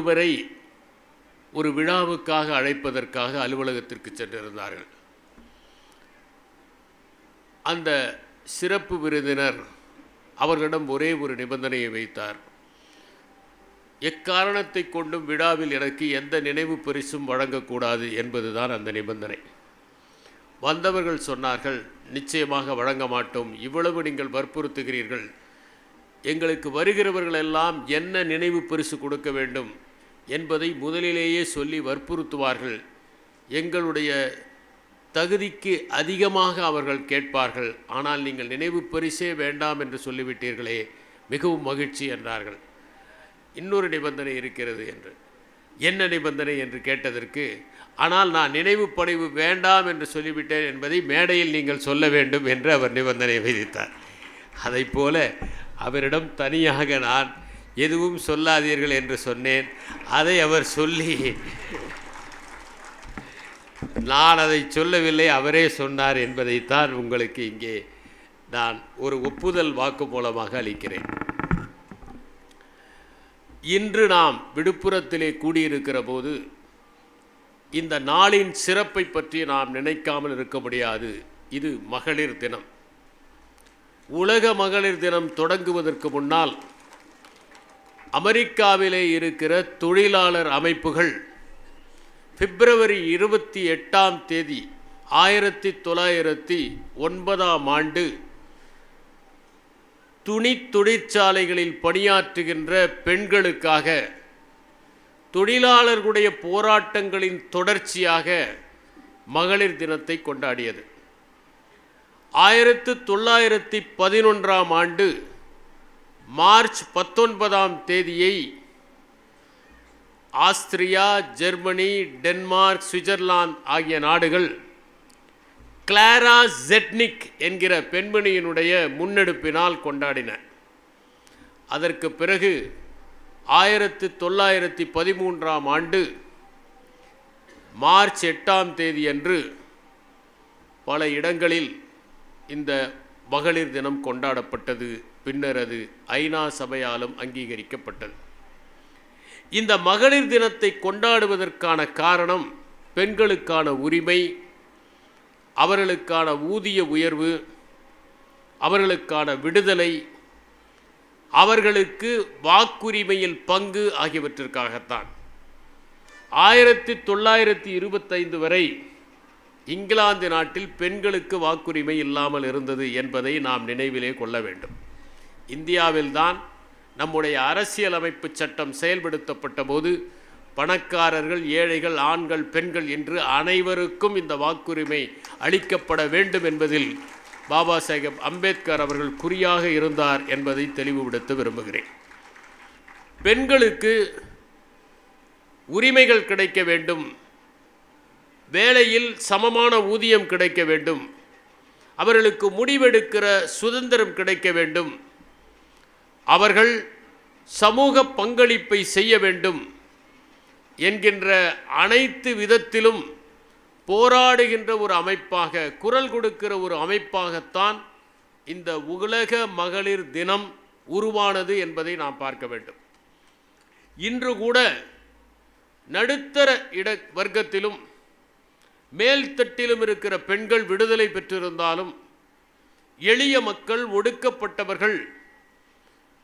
ஒருவரை ஒரு விழாவுக்காக அழைப்பதற்காக அலுவலகத்திற்கு சென்றிருந்தார்கள். அந்த சிறப்பு விருந்தினர் அவர்களிடம் ஒரே ஒரு நிபந்தனையை வைத்தார். எக்காரணத்தை கொண்டும் விழாவில் எனக்கு எந்த நினைவு பரிசும் வழங்கக்கூடாது என்பதுதான் அந்த நிபந்தனை. வந்தவர்கள் சொன்னார்கள், நிச்சயமாக வழங்க மாட்டோம், இவ்வளவு நீங்கள் வற்புறுத்துகிறீர்கள், எங்களுக்கு வருகிறவர்கள் எல்லாம் என்ன நினைவு பரிசு கொடுக்க வேண்டும் என்பதை முதலிலேயே சொல்லி வற்புறுத்துவார்கள், எங்களுடைய தகுதிக்கு அதிகமாக அவர்கள் கேட்பார்கள், ஆனால் நீங்கள் நினைவு பரிசே வேண்டாம் என்று சொல்லிவிட்டீர்களே, மிகவும் மகிழ்ச்சி என்றார்கள். இன்னொரு நிபந்தனை இருக்கிறது என்று. என்ன நிபந்தனை என்று கேட்டதற்கு, ஆனால் நான் நினைவு பணிவு வேண்டாம் என்று சொல்லிவிட்டேன் என்பதை மேடையில் நீங்கள் சொல்ல வேண்டும் என்று அவர் நிபந்தனை விதித்தார். அதை போல அவரிடம் தனியாக நான் எதுவும் சொல்லாதீர்கள் என்று சொன்னேன். அதை அவர் சொல்லி, நான் அதை சொல்லவில்லை, அவரே சொன்னார் என்பதைத்தான் உங்களுக்கு இங்கே நான் ஒரு ஒப்புதல் வாக்கு மூலமாக அளிக்கிறேன். இன்று நாம் விழுப்புரத்திலே கூடியிருக்கிற போது இந்த நாளின் சிறப்பை பற்றி நாம் நினைக்காமல் இருக்க முடியாது. இது மகளிர் தினம். உலக மகளிர் தினம் தொடங்குவதற்கு முன்னால் அமெரிக்காவிலே இருக்கிற தொழிலாளர் அமைப்புகள் பிப்ரவரி 28 1909 துணி தொழிற்சாலைகளில் பணியாற்றுகின்ற பெண்களுக்காக தொழிலாளர்களுடைய போராட்டங்களின் தொடர்ச்சியாக மகளிர் தினத்தை கொண்டாடியது. 1911 March 19 Austria, Germany, Denmark, Switzerland ஆகிய நாடுகள் கிளாரா ஜெட்னிக் என்கிற பெண்மணியினுடைய முன்னெடுப்பினால் கொண்டாடின. அதற்கு பிறகு 1913 மார்ச் 8 அன்று பல இடங்களில் இந்த மகளிர் தினம் கொண்டாடப்பட்டது. பின்னர் அது ஐநா சபையாலும் அங்கீகரிக்கப்பட்டது. இந்த மகளிர் தினத்தை கொண்டாடுவதற்கான காரணம் பெண்களுக்கான உரிமை, அவர்களுக்கான ஊதிய உயர்வு, அவர்களுக்கான விடுதலை, அவர்களுக்கு வாக்குரிமையில் பங்கு ஆகியவற்றிற்காகத்தான். 1925 வரை இங்கிலாந்து நாட்டில் பெண்களுக்கு வாக்குரிமை இல்லாமல் இருந்தது என்பதை நாம் நினைவிலே கொள்ள வேண்டும். இந்தியாவில்தான் நம்முடைய அரசியலமைப்பு சட்டம் செயல்படுத்தப்பட்ட போது பணக்காரர்கள், ஏழைகள், ஆண்கள், பெண்கள் என்று அனைவருக்கும் இந்த வாக்குரிமை அளிக்கப்பட வேண்டும் என்பதில் பாபா சாஹேப் அம்பேத்கர் அவர்கள் குறியாக இருந்தார் என்பதை தெளிவுபடுத்த விரும்புகிறேன். பெண்களுக்கு உரிமைகள் கிடைக்க வேண்டும், வேலையில் சமமான ஊதியம் கிடைக்க வேண்டும், அவர்களுக்கு முடிவெடுக்கிற சுதந்திரம் கிடைக்க வேண்டும், அவர்கள் சமூக பங்களிப்பை செய்ய வேண்டும் என்கின்ற அனைத்து விதத்திலும் போராடுகின்ற ஒரு அமைப்பாக, குரல் கொடுக்கிற ஒரு அமைப்பாகத்தான் இந்த உலக மகளிர் தினம் உருவானது என்பதை நாம் பார்க்க வேண்டும். இன்று கூட நடுத்தர வர்க்கத்திலும் மேல்தட்டிலும் இருக்கிற பெண்கள் விடுதலை பெற்றிருந்தாலும் எளிய மக்கள், ஒடுக்கப்பட்டவர்கள்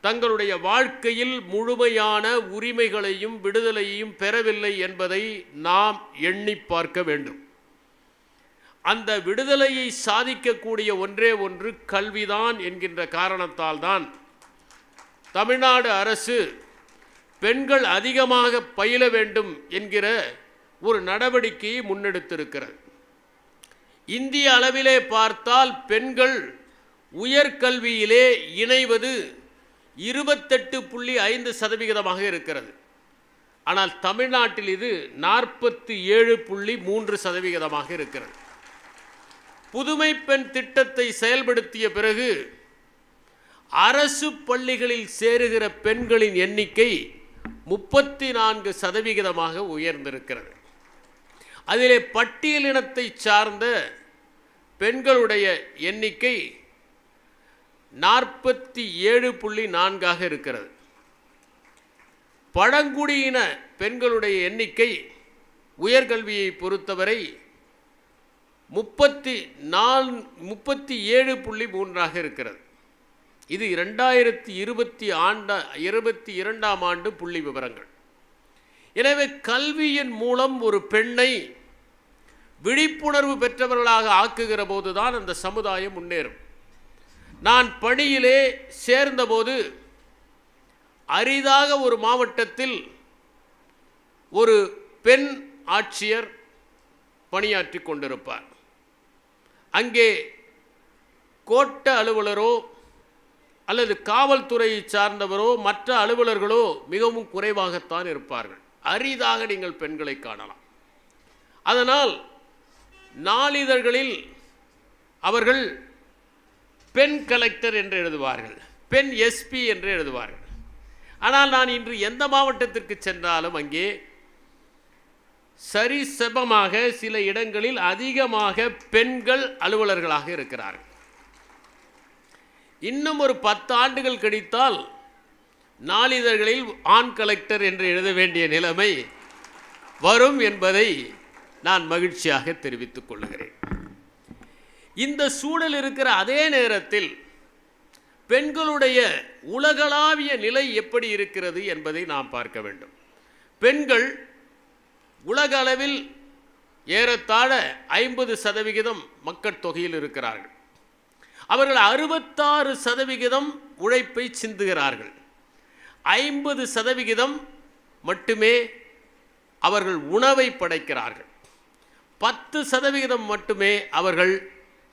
தங்களுடைய வாழ்க்கையில் முழுமையான உரிமைகளையும் விடுதலையையும் பெறவில்லை என்பதை நாம் எண்ணி பார்க்க வேண்டும். அந்த விடுதலையை சாதிக்கக்கூடிய ஒன்றே ஒன்று கல்விதான் என்கின்ற காரணத்தால் தான் தமிழ்நாடு அரசு பெண்கள் அதிகமாக பயில வேண்டும் என்கிற ஒரு நடவடிக்கையை முன்னெடுத்திருக்கிறது. இந்திய அளவிலே பார்த்தால் பெண்கள் உயர்கல்வியிலே இணைவது 28.5% இருக்கிறது. ஆனால் தமிழ்நாட்டில் இது 47.3% இருக்கிறது. புதுமை பெண் திட்டத்தை செயல்படுத்திய பிறகு அரசு பள்ளிகளில் சேருகிற பெண்களின் எண்ணிக்கை 34% உயர்ந்திருக்கிறது. அதிலே பட்டியலினத்தை சார்ந்த பெண்களுடைய எண்ணிக்கை 47.4 இருக்கிறது. பழங்குடியின பெண்களுடைய எண்ணிக்கை உயர்கல்வியை பொறுத்தவரை 37.3 இருக்கிறது. இது 2022 ஆண்டு புள்ளி விவரங்கள். எனவே கல்வியின் மூலம் ஒரு பெண்ணை விழிப்புணர்வு பெற்றவர்களாக ஆக்குகிற போதுதான் அந்த சமுதாயம் முன்னேறும். நான் பணியிலே சேர்ந்தபோது அரிதாக ஒரு மாவட்டத்தில் ஒரு பெண் ஆட்சியர் பணியாற்றி கொண்டிருப்பார். அங்கே கோட்ட அலுவலரோ அல்லது காவல்துறையை சார்ந்தவரோ மற்ற அலுவலர்களோ மிகவும் குறைவாகத்தான் இருப்பார்கள். அரிதாக நீங்கள் பெண்களை காணலாம். அதனால் நாளிதழ்களில் அவர்கள் பெண் கலெக்டர் என்று எழுதுவார்கள், பெண் எஸ்பி என்று எழுதுவார்கள். ஆனால் நான் இன்று எந்த மாவட்டத்திற்கு சென்றாலும் அங்கே சரிசமமாக சில இடங்களில் அதிகமாக பெண்கள் அலுவலர்களாக இருக்கிறார்கள். இன்னும் ஒரு 10 ஆண்டுகள் கழித்தால் நாளிதழ்களில் ஆண் கலெக்டர் என்று எழுத வேண்டிய நிலைமை வரும் என்பதை நான் மகிழ்ச்சியாக தெரிவித்துக் கொள்கிறேன். இந்த சூழல் இருக்கிற அதே நேரத்தில் பெண்களுடைய உலகளாவிய நிலை எப்படி இருக்கிறது என்பதை நாம் பார்க்க வேண்டும். பெண்கள் உலக அளவில் ஏறத்தாழ 50% மக்கள் தொகையில் இருக்கிறார்கள். அவர்கள் 66% உழைப்பை சிந்துகிறார்கள். 50% மட்டுமே அவர்கள் உணவை படைக்கிறார்கள். 10% மட்டுமே அவர்கள்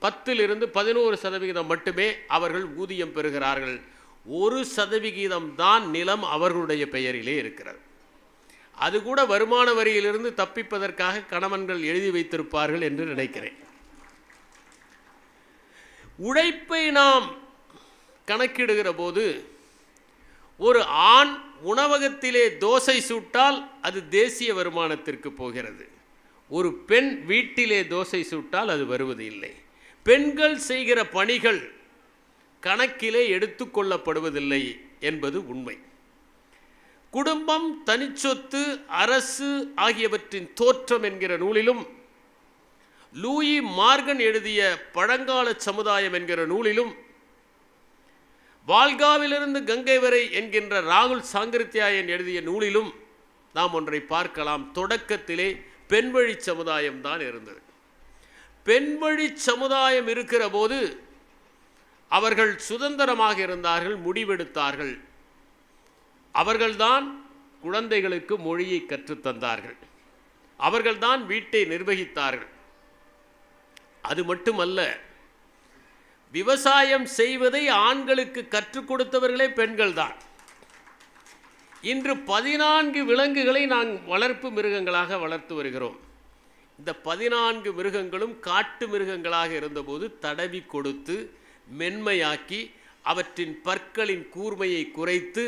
10லிருந்து 11% மட்டுமே அவர்கள் ஊதியம் பெறுகிறார்கள். 1% தான் நிலம் அவர்களுடைய பெயரிலே இருக்கிறது. அது கூட வருமான வரியிலிருந்து தப்பிப்பதற்காக கணவன்கள் எழுதி வைத்திருப்பார்கள் என்று நினைக்கிறேன். உழைப்பை நாம் கணக்கிடுகிற போது ஒரு ஆண் உணவகத்திலே தோசை சுட்டால் அது தேசிய வருமானத்திற்கு போகிறது. ஒரு பெண் வீட்டிலே தோசை சுட்டால் அது வருவது இல்லை. பெண்கள் செய்கிற பணிகள் கணக்கிலே எடுத்துக்கொள்ளப்படுவதில்லை என்பது உண்மை. குடும்பம், தனிச்சொத்து, அரசு ஆகியவற்றின் தோற்றம் என்கிற நூலிலும் லூயி மார்கன் எழுதிய பழங்கால சமுதாயம் என்கிற நூலிலும் வால்காவிலிருந்து கங்கை வரை என்கின்ற ராகுல் சாங்கிருத்தியாயன் எழுதிய நூலிலும் நாம் ஒன்றை பார்க்கலாம். தொடக்கத்திலே பெண்வழி சமுதாயம் தான் இருந்தது. பெண்வழி சமுதாயம் இருக்கிற போது அவர்கள் சுதந்திரமாக இருந்தார்கள், முடிவெடுத்தார்கள். அவர்கள்தான் குழந்தைகளுக்கு மொழியை கற்றுத்தந்தார்கள். அவர்கள்தான் வீட்டை நிர்வகித்தார்கள். அது மட்டுமல்ல, விவசாயம் செய்வதை ஆண்களுக்கு கற்றுக் கொடுத்தவர்களே பெண்கள் தான். இன்று 14 விலங்குகளை நாம் வளர்ப்பு மிருகங்களாக வளர்த்து வருகிறோம். இந்த 14 மிருகங்களும் காட்டு மிருகங்களாக இருந்தபோது தடவி கொடுத்து மென்மையாக்கி அவற்றின் பற்களின் கூர்மையை குறைத்து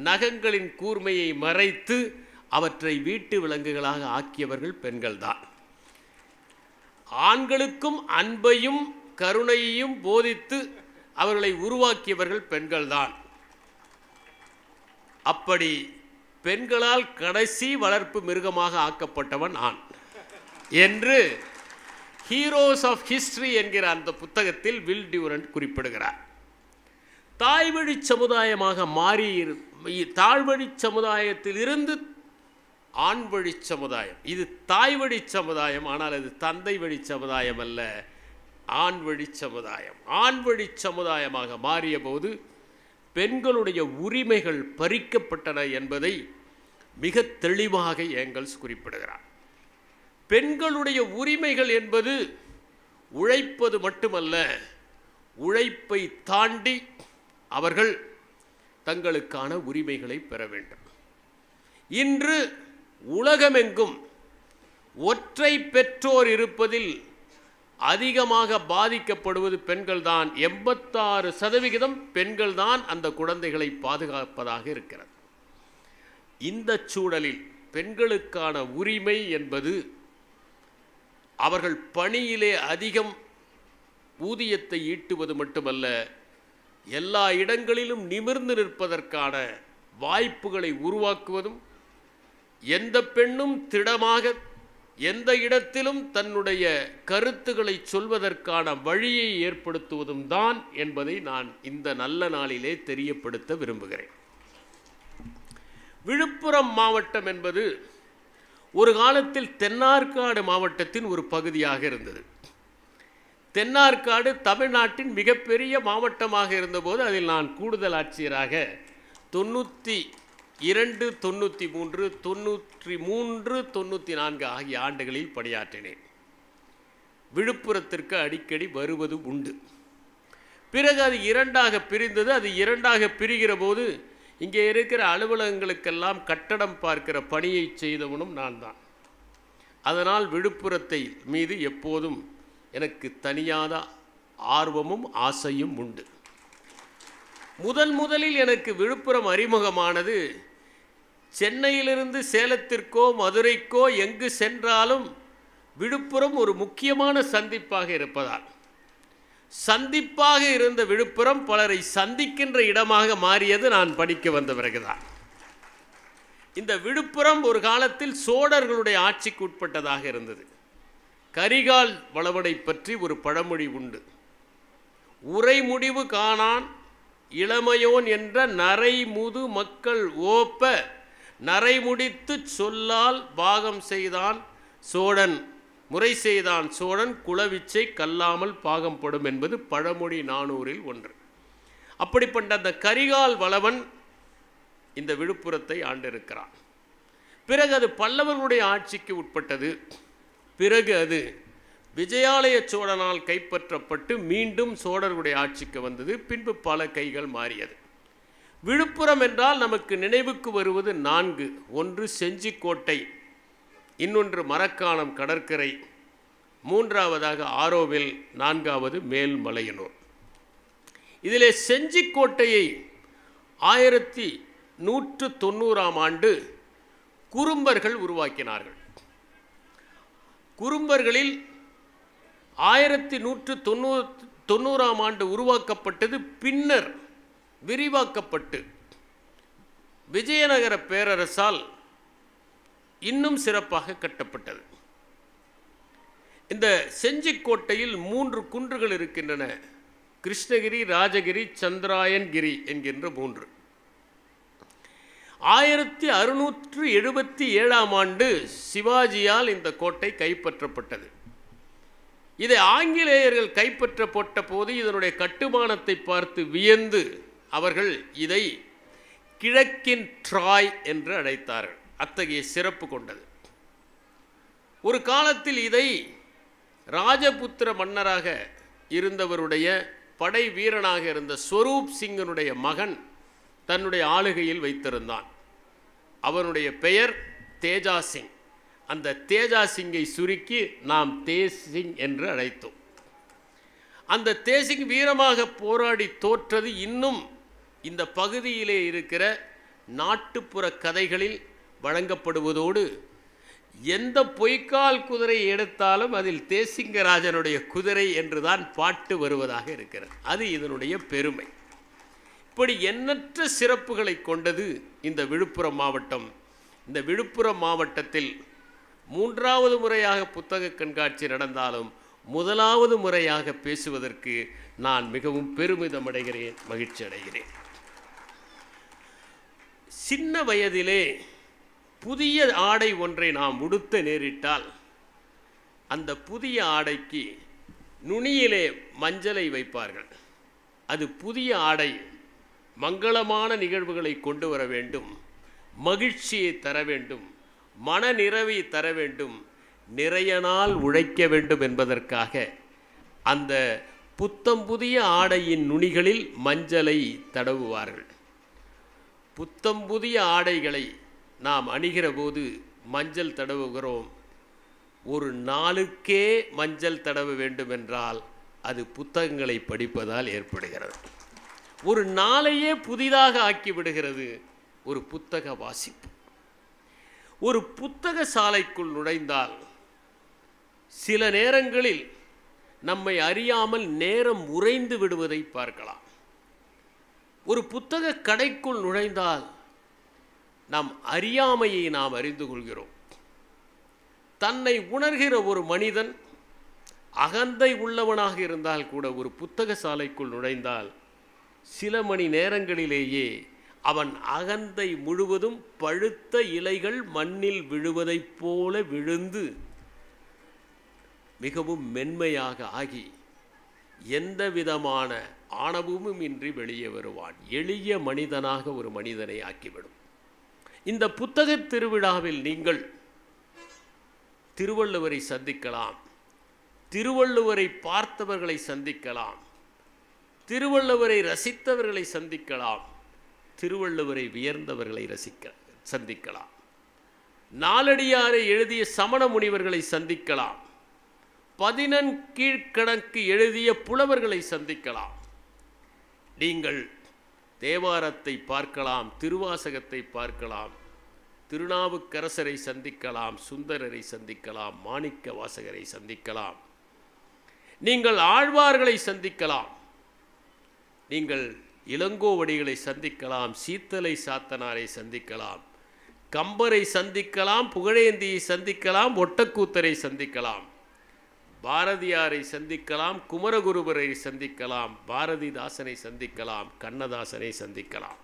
நகங்களின் கூர்மையை மறைத்து அவற்றை வீட்டு விலங்குகளாக ஆக்கியவர்கள் பெண்கள்தான். ஆண்களுக்கும் அன்பையும் கருணையையும் போதித்து அவர்களை உருவாக்கியவர்கள் பெண்கள்தான். அப்படி பெண்களால் கடைசி வளர்ப்பு மிருகமாக ஆக்கப்பட்டவன் ஆண் என்று ஹீரோஸ் ஆஃப் ஹிஸ்டரி என்கிற அந்த புத்தகத்தில் வில் டியூரண்ட் குறிப்பிடுகிறார். தாய்வழி சமுதாயமாக மாறி தாழ்வழி சமுதாயத்திலிருந்து ஆண்வழி சமுதாயம். இது தாய்வழி சமுதாயம், ஆனால் அது தந்தை வழி சமுதாயம் அல்ல, ஆண்வழி சமுதாயம். ஆண்வழி சமுதாயமாக மாறிய போது பெண்களுடைய உரிமைகள் பறிக்கப்பட்டன என்பதை மிக தெளிவாக ஏங்கல்ஸ் குறிப்பிடுகிறார். பெண்களுடைய உரிமைகள் என்பது உழைப்பது மட்டுமல்ல, உழைப்பை தாண்டி அவர்கள் தங்களுக்கான உரிமைகளை பெற வேண்டும். இன்று உலகமெங்கும் ஒற்றை பெற்றோர் இருப்பதில் அதிகமாக பாதிக்கப்படுவது பெண்கள்தான். 86% பெண்கள்தான் அந்த குழந்தைகளை பாதுகாப்பதாக இருக்கிறது. இந்த சூழலில் பெண்களுக்கான உரிமை என்பது அவர்கள் பணியிலே அதிகம் ஊதியத்தை ஈட்டுவது மட்டுமல்ல, எல்லா இடங்களிலும் நிமிர்ந்து நிற்பதற்கான வாய்ப்புகளை உருவாக்குவதும், எந்த பெண்ணும் திடமாக எந்த இடத்திலும் தன்னுடைய கருத்துக்களை சொல்வதற்கான வழியை ஏற்படுத்துவதும் தான் என்பதை நான் இந்த நல்ல நாளிலே தெரியப்படுத்த விரும்புகிறேன். விழுப்புரம் மாவட்டம் என்பது ஒரு காலத்தில் தென்னார்காடு மாவட்டத்தின் ஒரு பகுதியாக இருந்தது. தென்னார்காடு தமிழ்நாட்டின் மிகப்பெரிய மாவட்டமாக இருந்தபோது அதில் நான் கூடுதல் ஆட்சியராக 92, 93, 93, 94 ஆகிய ஆண்டுகளில் பணியாற்றினேன். விழுப்புரத்திற்கு அடிக்கடி வருவது உண்டு. பிறகு அது இரண்டாக பிரிந்தது. அது இரண்டாக பிரிகிற போது இங்கே இருக்கிற அலுவலகங்களுக்கெல்லாம் கட்டடம் பார்க்கிற பணியை செய்தவனும் நான் தான். அதனால் விழுப்புரத்தை மீது எப்போதும் எனக்கு தனியாத ஆர்வமும் ஆசையும் உண்டு. முதலில் எனக்கு விழுப்புரம் அறிமுகமானது சென்னையிலிருந்து சேலத்திற்கோ மதுரைக்கோ எங்கு சென்றாலும் விழுப்புரம் ஒரு முக்கியமான சந்திப்பாக இருப்பதால், சந்திப்பாக இருந்த விழுப்புரம் பலரை சந்திக்கின்ற இடமாக மாறியது நான் படிக்க வந்த பிறகுதான். இந்த விழுப்புரம் ஒரு காலத்தில் சோழர்களுடைய ஆட்சிக்கு உட்பட்டதாக இருந்தது. கரிகால் வளவனை பற்றி ஒரு பழமொழி உண்டு. உரைமுடிவு காணான் இளமையோன் என்ற நரைமுது மக்கள் ஓப்ப நரைமுடித்து சொல்லால் பாகம் செய்தான் சோழன், முறை செய்தான் சோழன், குலவிச்சை கல்லாமல் பாகம் படும் என்பது பழமொழி 400இல் ஒன்று. அப்படிப்பட்ட அந்த கரிகால் வளவன் இந்த விழுப்புரத்தை ஆண்டிருக்கிறான். பிறகு அது பல்லவர்களுடைய ஆட்சிக்கு உட்பட்டது. பிறகு அது விஜயாலய சோழனால் கைப்பற்றப்பட்டு மீண்டும் சோழர்களுடைய ஆட்சிக்கு வந்தது. பின்பு பல கைகள் மாறியது. விழுப்புரம் என்றால் நமக்கு நினைவுக்கு வருவது 4. ஒன்று செஞ்சிக்கோட்டை, இன்னொன்று மரக்காணம் கடற்கரை, மூன்றாவதாக ஆரோவில், நான்காவது மேல்மலையனூர். இதிலே செஞ்சிக்கோட்டையை 1190ஆம் ஆண்டு குறும்பர்கள் உருவாக்கினார்கள். குறும்பர்களில் 1190ஆம் ஆண்டு உருவாக்கப்பட்டது. பின்னர் விரிவாக்கப்பட்டு விஜயநகர பேரரசால் இன்னும் சிறப்பாக கட்டப்பட்டது. இந்த செஞ்சிக்கோட்டையில் 3 குன்றுகள் இருக்கின்றன. கிருஷ்ணகிரி, ராஜகிரி, சந்திராயன்கிரி என்கின்ற 3. 1677ஆம் ஆண்டு சிவாஜியால் இந்த கோட்டை கைப்பற்றப்பட்டது. இதை ஆங்கிலேயர்கள் கைப்பற்றப்பட்ட போது இதனுடைய கட்டுமானத்தை பார்த்து வியந்து அவர்கள் இதை கிழக்கின் ட்ராய் என்று அழைத்தார்கள். அத்தகைய சிறப்பு கொண்டது. ஒரு காலத்தில் இதை ராஜபுத்திர மன்னராக இருந்தவருடைய படை வீரனாக இருந்த ஸ்வரூப் சிங்கனுடைய மகன் தன்னுடைய ஆளுகையில் வைத்திருந்தான். அவனுடைய பெயர் தேஜா சிங். அந்த தேஜா சிங்கை சுருக்கி நாம் தேசிங் என்று அழைத்தோம். அந்த தேசிங் வீரமாக போராடி தோற்றது இன்னும் இந்த பகுதியிலே இருக்கிற நாட்டுப்புற கதைகளில் வழங்கப்படுவதோடு, எந்த பொய்க்கால் குதிரை எடுத்தாலும் அதில் தேசிங்கராஜனுடைய குதிரை என்றுதான் பாட்டு வருவதாக இருக்கிறது. அது இதனுடைய பெருமை. இப்படி எண்ணற்ற சிறப்புகளை கொண்டது இந்த விழுப்புரம் மாவட்டம். இந்த விழுப்புரம் மாவட்டத்தில் 3வது முறையாக புத்தக கண்காட்சி நடந்தாலும் 1வது முறையாக பேசுவதற்கு நான் மிகவும் பெருமிதம் அடைகிறேன், மகிழ்ச்சி அடைகிறேன். சின்ன வயதிலே புதிய ஆடை ஒன்றை நாம் உடுத்த நேரிட்டால் அந்த புதிய ஆடைக்கு நுனியிலே மஞ்சளை வைப்பார்கள். அது புதிய ஆடை மங்களமான நிகழ்வுகளை கொண்டு வர வேண்டும், மகிழ்ச்சியை தர வேண்டும், மன நிறைவை தர வேண்டும், நிறைய நாள் உழைக்க வேண்டும் என்பதற்காக அந்த புத்தம் புதிய ஆடையின் நுனிகளில் மஞ்சளை தடவுவார்கள். புத்தம் புதிய ஆடைகளை நாம் அணிகிற போது மஞ்சள் தடவுகிறோம். ஒரு நாளுக்கே மஞ்சள் தடவ வேண்டும் என்றால் அது புத்தகங்களை படிப்பதால் ஏற்படுகிறது. ஒரு நாளையே புதிதாக ஆக்கிவிடுகிறது ஒரு புத்தக வாசிப்பு. ஒரு புத்தக சாலைக்குள் நுழைந்தால் சில நேரங்களில் நம்மை அறியாமல் நேரம் உறைந்து விடுவதை பார்க்கலாம். ஒரு புத்தக கடைக்குள் நுழைந்தால் நம் அறியாமையை நாம் அறிந்து கொள்கிறோம். தன்னை உணர்கிற ஒரு மனிதன் அகந்தை உள்ளவனாக இருந்தால் கூட ஒரு புத்தக சாலைக்குள் நுழைந்தால் சில மணி நேரங்களிலேயே அவன் அகந்தை முழுவதும் பழுத்த இலைகள் மண்ணில் விழுவதைப் போல விழுந்து மிகவும் மென்மையாக ஆகி எந்த விதமான ஆணவமும் இன்றி வெளியே வருவான். எளிய மனிதனாக ஒரு மனிதனை ஆக்கிவிடும். இந்த புத்தக திருவிழாவில் நீங்கள் திருவள்ளுவரை சந்திக்கலாம், திருவள்ளுவரை பார்த்தவர்களை சந்திக்கலாம், திருவள்ளுவரை ரசித்தவர்களை சந்திக்கலாம், திருவள்ளுவரை வியர்ந்தவர்களை சந்திக்கலாம், நாலடியாரை எழுதிய சமண முனிவர்களை சந்திக்கலாம், 11 கீழ்கணக்கு எழுதிய புலவர்களை சந்திக்கலாம். நீங்கள் தேவாரத்தை பார்க்கலாம், திருவாசகத்தை பார்க்கலாம், திருநாவுக்கரசரை சந்திக்கலாம், சுந்தரரை சந்திக்கலாம், மாணிக்க வாசகரை சந்திக்கலாம், நீங்கள் ஆழ்வார்களை சந்திக்கலாம், நீங்கள் இளங்கோவடிகளை சந்திக்கலாம், சீத்தலை சாத்தனாரை சந்திக்கலாம், கம்பரை சந்திக்கலாம், புகழேந்தியை சந்திக்கலாம், ஒட்டக்கூத்தரை சந்திக்கலாம், பாரதியாரை சந்திக்கலாம், குமரகுருபரை சந்திக்கலாம், பாரதிதாசனை சந்திக்கலாம், கண்ணதாசனை சந்திக்கலாம்.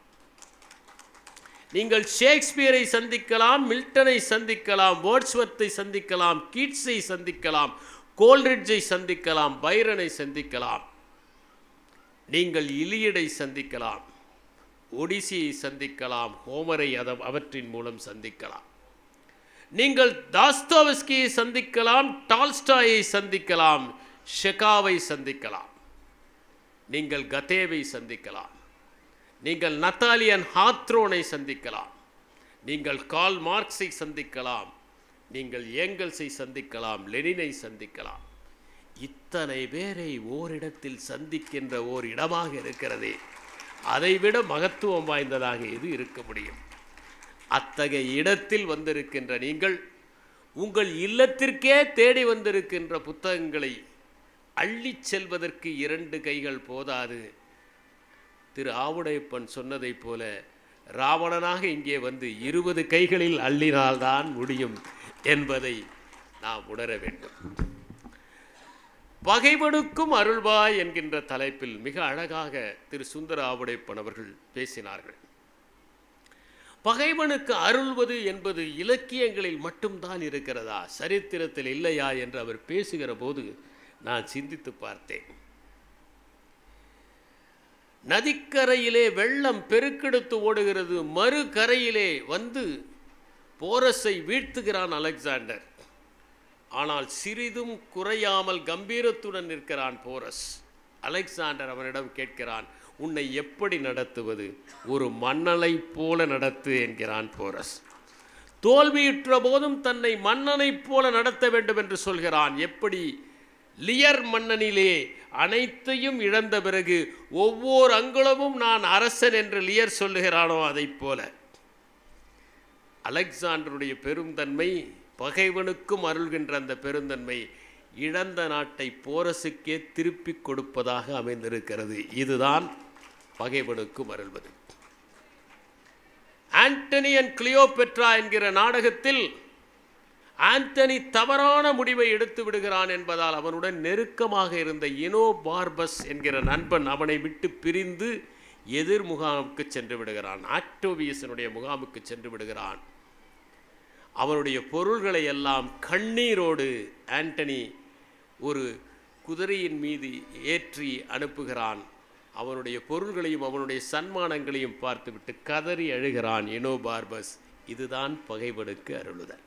நீங்கள் ஷேக்ஸ்பியரை சந்திக்கலாம், மில்டனை சந்திக்கலாம், வேர்ட்ஸ்வர்த்தை சந்திக்கலாம், கீட்ஸை சந்திக்கலாம், கோல்ரிட்ஜை சந்திக்கலாம், பைரனை சந்திக்கலாம். நீங்கள் இலியடை சந்திக்கலாம், ஒடிசியை சந்திக்கலாம், ஹோமரை அவற்றின் மூலம் சந்திக்கலாம். நீங்கள் தாஸ்தோவஸ்கியை சந்திக்கலாம், டால்ஸ்டாயை சந்திக்கலாம், ஷெகாவை சந்திக்கலாம், நீங்கள் கதேவை சந்திக்கலாம், நீங்கள் நத்தாலியன் ஹாத்ரோனை சந்திக்கலாம், நீங்கள் கால் மார்க்ஸை சந்திக்கலாம், நீங்கள் ஏங்கல்ஸை சந்திக்கலாம், லெனினை சந்திக்கலாம். இத்தனை பேரை ஓரிடத்தில் சந்திக்கின்ற ஓர் இடமாக இருக்கிறதே, அதைவிட மகத்துவம் வாய்ந்ததாக இது இருக்க முடியும்? அத்தகைய இடத்தில் வந்திருக்கின்ற நீங்கள் உங்கள் இல்லத்திற்கே தேடி வந்திருக்கின்ற புத்தகங்களை அள்ளிச் செல்வதற்கு 2 கைகள் போதாது. திரு ஆவுடையப்பன் சொன்னதைப் போல ராவணனாக இங்கே வந்து 20 கைகளில் அள்ளினால்தான் முடியும் என்பதை நாம் உணர வேண்டும். பகைவனுக்கும் அருள்வாய் என்கின்ற தலைப்பில் மிக அழகாக திரு சுந்தர ஆவுடையப்பன் அவர்கள் பேசினார்கள். பகைவனுக்கு அருள்வது என்பது இலக்கியங்களில் மட்டும்தான் இருக்கிறதா, சரித்திரத்தில் இல்லையா என்று அவர் பேசுகிற போது நான் சிந்தித்து பார்த்தேன். நதிக்கரையிலே வெள்ளம் பெருக்கெடுத்து ஓடுகிறது, மறு கரையிலே வந்து போரஸை வீழ்த்துகிறான் அலெக்சாண்டர். ஆனால் சிறிதும் குறையாமல் கம்பீரத்துடன் நிற்கிறான் போரஸ். அலெக்சாண்டர் அவனிடம் கேட்கிறான், உன்னை எப்படி நடத்துவது? ஒரு மன்னனை போல நடத்து என்கிறான் போரஸ். தோல்வியுற்ற போதும் தன்னை மன்னனை போல நடத்த வேண்டும் என்று சொல்கிறான். எப்படி லியர் மன்னனிலே அனைத்தையும் இழந்த பிறகு ஒவ்வொரு அங்குலமும் நான் அரசன் என்று லியர் சொல்லுகிறானோ அதை போல அலெக்சாண்டருடைய பெருந்தன்மை, பகைவனுக்கும் அருள்கின்ற அந்த பெருந்தன்மை இழந்த நாட்டை போரசுக்கே திருப்பி கொடுப்பதாக அமைந்திருக்கிறது. இதுதான் பகைவனுக்கும் அருள்வது. ஆண்டனி அண்ட் கிளியோபெட்ரா என்கிற நாடகத்தில் ஆண்டனி தவறான முடிவை எடுத்து விடுகிறான் என்பதால் அவனுடன் நெருக்கமாக இருந்த இனோ பார்பஸ் என்கிற நண்பன் அவனை விட்டு பிரிந்து எதிர் முகாமுக்கு சென்று விடுகிறான், ஆக்டோவியஸனுடைய முகாமுக்கு சென்று விடுகிறான். அவனுடைய பொருள்களை எல்லாம் கண்ணீரோடு ஆண்டனி ஒரு குதிரையின் மீது ஏற்றி அனுப்புகிறான். அவனுடைய பொருள்களையும் அவனுடைய சன்மானங்களையும் பார்த்துவிட்டு கதறி அழுகிறான் இனோ பார்பஸ். இதுதான் பகைவனுக்கு அருளுதல்.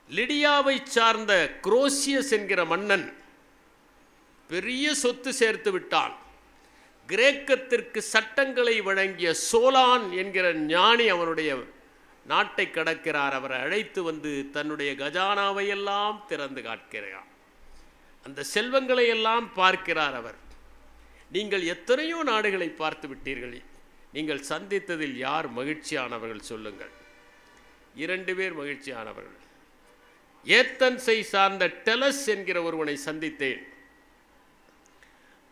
லிடியாவை சார்ந்த குரோசியஸ் என்கிற மன்னன் பெரிய சொத்து சேர்த்து விட்டான். கிரேக்கத்திற்கு சட்டங்களை வழங்கிய சோலான் என்கிற ஞானி அவனுடைய நாட்டை கடக்கிறார். அவரை அழைத்து வந்து தன்னுடைய கஜானாவை எல்லாம் திறந்து காட்டுகிறார். அந்த செல்வங்களை எல்லாம் பார்க்கிறார் அவர். நீங்கள் எத்தனையோ நாடுகளை பார்த்து விட்டீர்கள், நீங்கள் சந்தித்ததில் யார் மகிழ்ச்சியானவர்கள் சொல்லுங்கள்? 2 பேர் மகிழ்ச்சியானவர்கள். ஏத்தன்ஸை சார்ந்த டெலஸ் என்கிற ஒருவனை சந்தித்தேன்.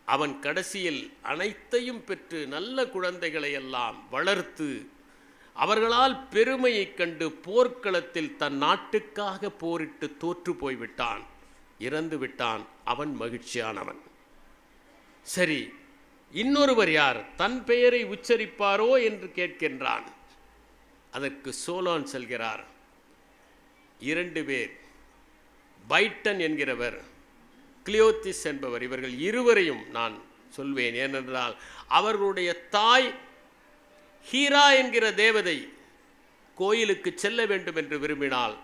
அவன் கடைசியில் அனைத்தையும் பெற்று நல்ல குழந்தைகளை எல்லாம் வளர்த்து அவர்களால் பெருமையைக் கண்டு போர்க்களத்தில் தன் நாட்டுக்காக போரிட்டு தோற்று போய்விட்டான், இறந்து விட்டான். அவன் மகிழ்ச்சியானவன். சரி, இன்னொருவர் யார்? தன் பெயரை உச்சரிப்பாரோ என்று கேட்கின்றான். அதற்கு சோலோன் சொல்கிறார், 2 பேர், பைட்டன் என்கிறவர், கிளியோத்திஸ் என்பவர், இவர்கள் இருவரையும் நான் சொல்வேன். ஏனென்றால் அவர்களுடைய தாய் ஹீரா என்கிற தேவதை கோயிலுக்கு செல்ல வேண்டும் என்று விரும்பினால்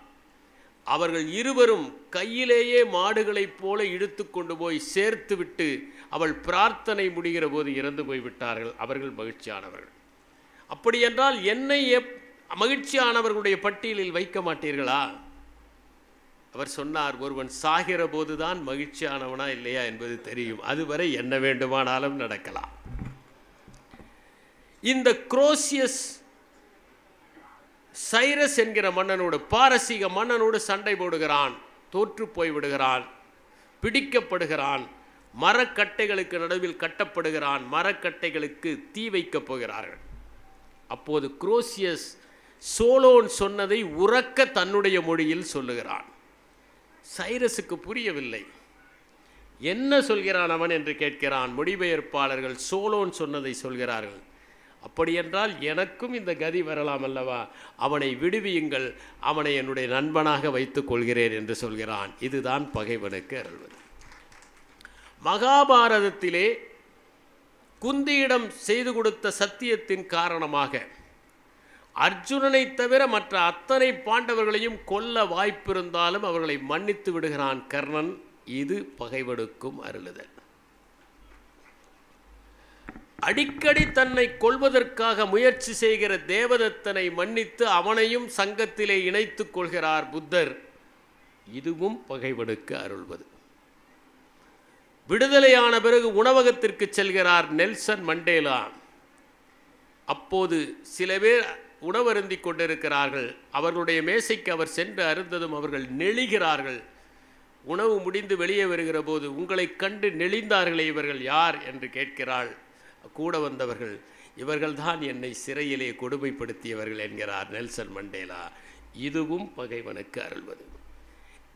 அவர்கள் இருவரும் கையிலேயே மாடுகளைப் போல இழுத்து கொண்டு போய் சேர்த்துவிட்டு அவள் பிரார்த்தனை முடிகிற போது இறந்து போய்விட்டார்கள். அவர்கள் மகிழ்ச்சியானவர்கள். அப்படி என்றால் என்னை மகிழ்ச்சியானவர்களுடைய பட்டியலில் வைக்க மாட்டீர்களா? அவர் சொன்னார், ஒருவன் சாகிற போதுதான் மகிழ்ச்சியானவனா இல்லையா என்பது தெரியும், அதுவரை என்ன வேண்டுமானாலும் நடக்கலாம். இந்த குரோசியஸ் சைரஸ் என்கிற மன்னனோடு, பாரசீக மன்னனோடு சண்டை போடுகிறான், தோற்று போய்விடுகிறான், பிடிக்கப்படுகிறான், மரக்கட்டைகளுக்கு நடுவில் கட்டப்படுகிறான், மரக்கட்டைகளுக்கு தீ வைக்கப் போகிறார்கள். அப்போது குரோசியஸ் சோலோன் சொன்னதை உரக்க தன்னுடைய மொழியில் சொல்லுகிறான். சைரஸுக்கு புரியவில்லை. என்ன சொல்கிறான் அவன் என்று கேட்கிறான். மொழிபெயர்ப்பாளர்கள் சோலோன் சொன்னதை சொல்கிறார்கள். அப்படியென்றால் எனக்கும் இந்த கதி வரலாம் அல்லவா? அவனை விடுவியுங்கள், அவனை என்னுடைய நண்பனாக வைத்துக் கொள்கிறேன் என்று சொல்கிறான். இதுதான் பகைவனுக்கு அருள்வது. மகாபாரதத்திலே குந்தியிடம் செய்து கொடுத்த சத்தியத்தின் காரணமாக அர்ஜுனனை தவிர மற்ற அத்தனை பாண்டவர்களையும் கொல்ல வாய்ப்பிருந்தாலும் அவர்களை மன்னித்து விடுகிறான் கர்ணன். இது பகைவனுக்கும் அருளுதல். அடிக்கடி தன்னை கொல்வதற்காக முயற்சி செய்கிற தேவதத்தனை மன்னித்து அவனையும் சங்கத்திலே இணைத்துக் கொள்கிறார் புத்தர். இதுவும் பகைவனுக்கு அருள்வது. விடுதலையான பிறகு உணவகத்திற்கு செல்கிறார் நெல்சன் மண்டேலா. அப்போது சில பேர் உணவருந்தி கொண்டிருக்கிறார்கள். அவர்களுடைய மேசைக்கு அவர் சென்று அருந்ததும் அவர்கள் நெளிகிறார்கள். உணவு முடிந்து வெளியே வருகிற போது, உங்களை கண்டு நெளிந்தார்களே இவர்கள் யார் என்று கேட்கிறாள். கூட வந்தவர்கள், இவர்கள்தான் என்னை சிறையிலே கொடுமைப்படுத்தியவர்கள் என்கிறார் நெல்சன் மண்டேலா. இதுவும் பகைவனுக்கு அருள்வது.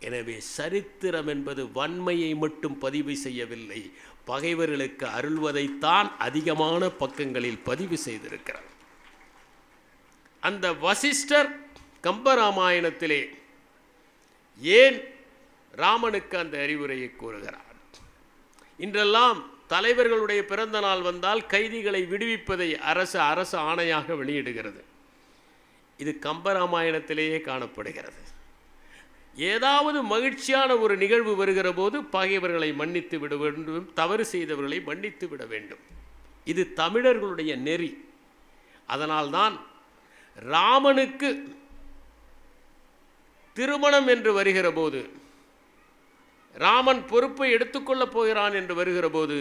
எனவே சரித்திரம் என்பது வன்மையை மட்டும் பதிவு செய்யவில்லை, பகைவர்களுக்கு அருள்வதைத்தான் அதிகமான பக்கங்களில் பதிவு செய்திருக்கிறார். அந்த வசிஷ்டர் கம்பராமாயணத்திலே ஏன் ராமனுக்கு அந்த அறிவுரையை கூறுகிறார்? இன்றெல்லாம் தலைவர்களுடைய பிறந்த நாள் வந்தால் கைதிகளை விடுவிப்பதை அரசு ஆணையாக வெளியிடுகிறது. இது கம்பராமாயணத்திலேயே காணப்படுகிறது. ஏதாவது மகிழ்ச்சியான ஒரு நிகழ்வு வருகிற போது பகைவர்களை மன்னித்து விட வேண்டும், தவறு செய்தவர்களை மன்னித்து விட வேண்டும். இது தமிழர்களுடைய நெறி. அதனால்தான் ராமனுக்கு திருமணம் என்று வருகிற போது, ராமன் பொறுப்பை எடுத்துக்கொள்ளப் போகிறான் என்று வருகிற போது,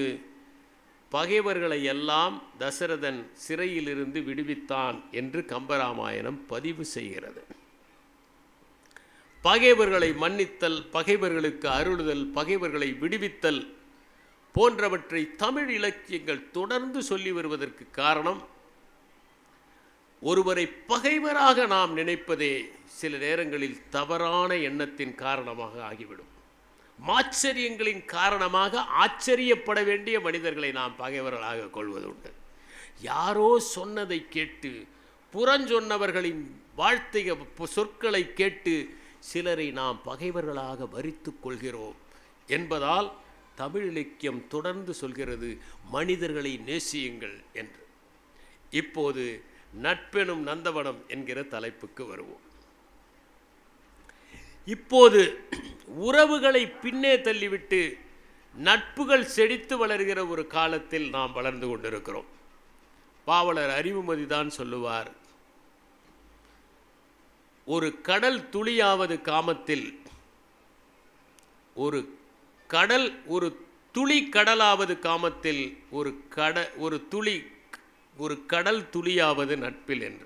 பகைவர்களை எல்லாம் தசரதன் சிறையிலிருந்து விடுவித்தான் என்று கம்பராமாயணம் பதிவு செய்கிறது. பகைவர்களை மன்னித்தல், பகைவர்களுக்கு அருளுதல், பகைவர்களை விடுவித்தல் போன்றவற்றை தமிழ் இலக்கியங்கள் தொடர்ந்து சொல்லி வருவதற்கு காரணம், ஒருவரை பகைவராக நாம் நினைப்பதே சில நேரங்களில் தவறான எண்ணத்தின் காரணமாக ஆகிவிடும். மாச்சரியங்களின் காரணமாக ஆச்சரியப்பட வேண்டிய மனிதர்களை நாம் பகைவர்களாக கொள்வதுண்டு. யாரோ சொன்னதை கேட்டு, புறஞ்சொன்னவர்களின் வாழ்த்தை சொற்களை கேட்டு சிலரை நாம் பகைவர்களாக வரித்து கொள்கிறோம் என்பதால் தமிழ் இலக்கியம் தொடர்ந்து சொல்கிறது, மனிதர்களை நேசியுங்கள் என்று. இப்போது நட்பெனும் நந்தவனம் என்கிற தலைப்புக்கு வருவோம். இப்போது உறவுகளை பின்னே தள்ளிவிட்டு நட்புகள் செழித்து வளர்கிற ஒரு காலத்தில் நாம் வளர்ந்து கொண்டிருக்கிறோம். பாவலர் அறிவுமதிதான் சொல்லுவார், ஒரு கடல் துளியாவது காமத்தில், ஒரு துளி கடலாவது காமத்தில், ஒரு கடல் துளியாவது நட்பில் என்று.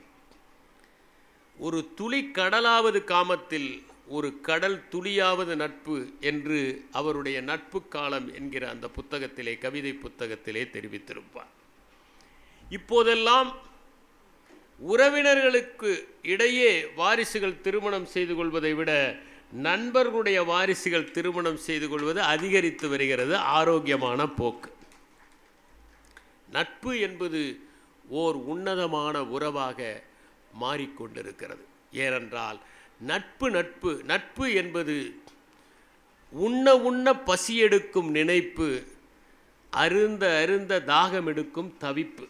ஒரு துளி கடலாவது காமத்தில், ஒரு கடல் துளியாவது நட்பு என்று அவருடைய நட்பு காலம் என்கிற அந்த புத்தகத்திலே, கவிதை புத்தகத்திலே தெரிவித்திருப்பார். இப்போதெல்லாம் உறவினர்களுக்கு இடையே வாரிசுகள் திருமணம் செய்து கொள்வதை விட நண்பர்களுடைய வாரிசுகள் திருமணம் செய்து கொள்வது அதிகரித்து வருகிறது. ஆரோக்கியமான போக்கு. நட்பு என்பது ஓர் உன்னதமான உறவாக மாறிக்கொண்டிருக்கிறது. ஏனென்றால் நட்பு என்பது உண்ண உண்ண பசியெடுக்கும் நினைப்பு, அருந்த அருந்த தாகம் எடுக்கும் தவிப்பு.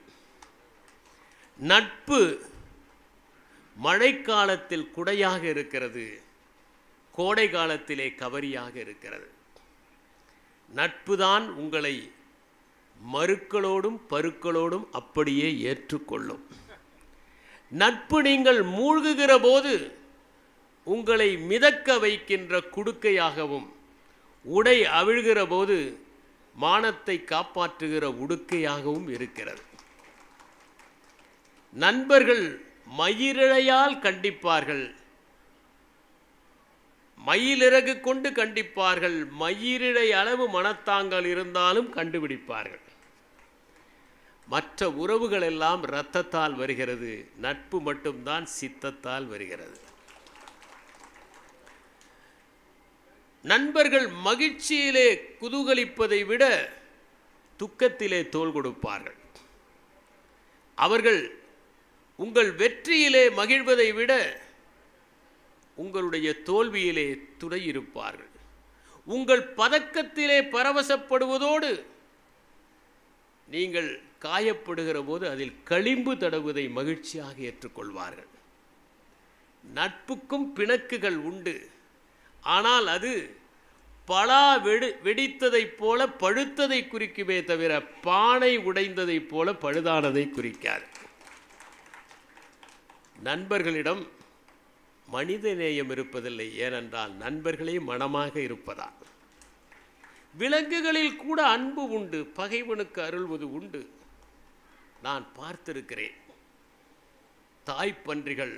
நட்பு மழைக்காலத்தில் குடையாக இருக்கிறது, கோடை காலத்திலே கவரியாக இருக்கிறது. நட்புதான் உங்களை மருக்களோடும் பருக்களோடும் அப்படியே ஏற்றுக்கொள்ளும். நட்பு நீங்கள் மூழ்குகிற போது உங்களை மிதக்க வைக்கின்ற குடுக்கையாகவும், உடை அவிழ்கிற போது மானத்தை காப்பாற்றுகிற உடுக்கையாகவும் இருக்கிறது. நண்பர்கள் மயிரிழையால் கண்டிப்பார்கள், மயிலிறகு கொண்டு கண்டிப்பார்கள், மயிரிழை அளவு மனத்தாங்கள் இருந்தாலும் கண்டுபிடிப்பார்கள். மற்ற உறவுகள் எல்லாம் இரத்தத்தால் வருகிறது, நட்பு மட்டும்தான் சித்தத்தால் வருகிறது. நண்பர்கள் மகிழ்ச்சியிலே குதூகலிப்பதை விட துக்கத்திலே தோள் கொடுப்பார்கள். அவர்கள் உங்கள் வெற்றியிலே மகிழ்வதை விட உங்களுடைய தோல்வியிலே துணை இருப்பார்கள். உங்கள் பதக்கத்திலே பரவசப்படுவதோடு நீங்கள் காயப்படுகிற போது அதில் களிம்பு தடவுவதை மகிழ்ச்சியாக ஏற்றுக்கொள்வார்கள். நட்புக்கும் பிணக்குகள் உண்டு. ஆனால் அது பலா வெடித்ததைப் போல பழுத்ததை குறிக்குமே தவிர பானை உடைந்ததைப் போல பழுதானதை குறிக்காது. நண்பர்களிடம் மனித நேயம் இருப்பதில்லை. ஏனென்றால் நண்பர்களே மனமாக இருப்பதால். விலங்குகளில் கூட அன்பு உண்டு, பகைவனுக்கு அருள்வது உண்டு. நான் பார்த்திருக்கிறேன். தாய்ப்பன்றிகள்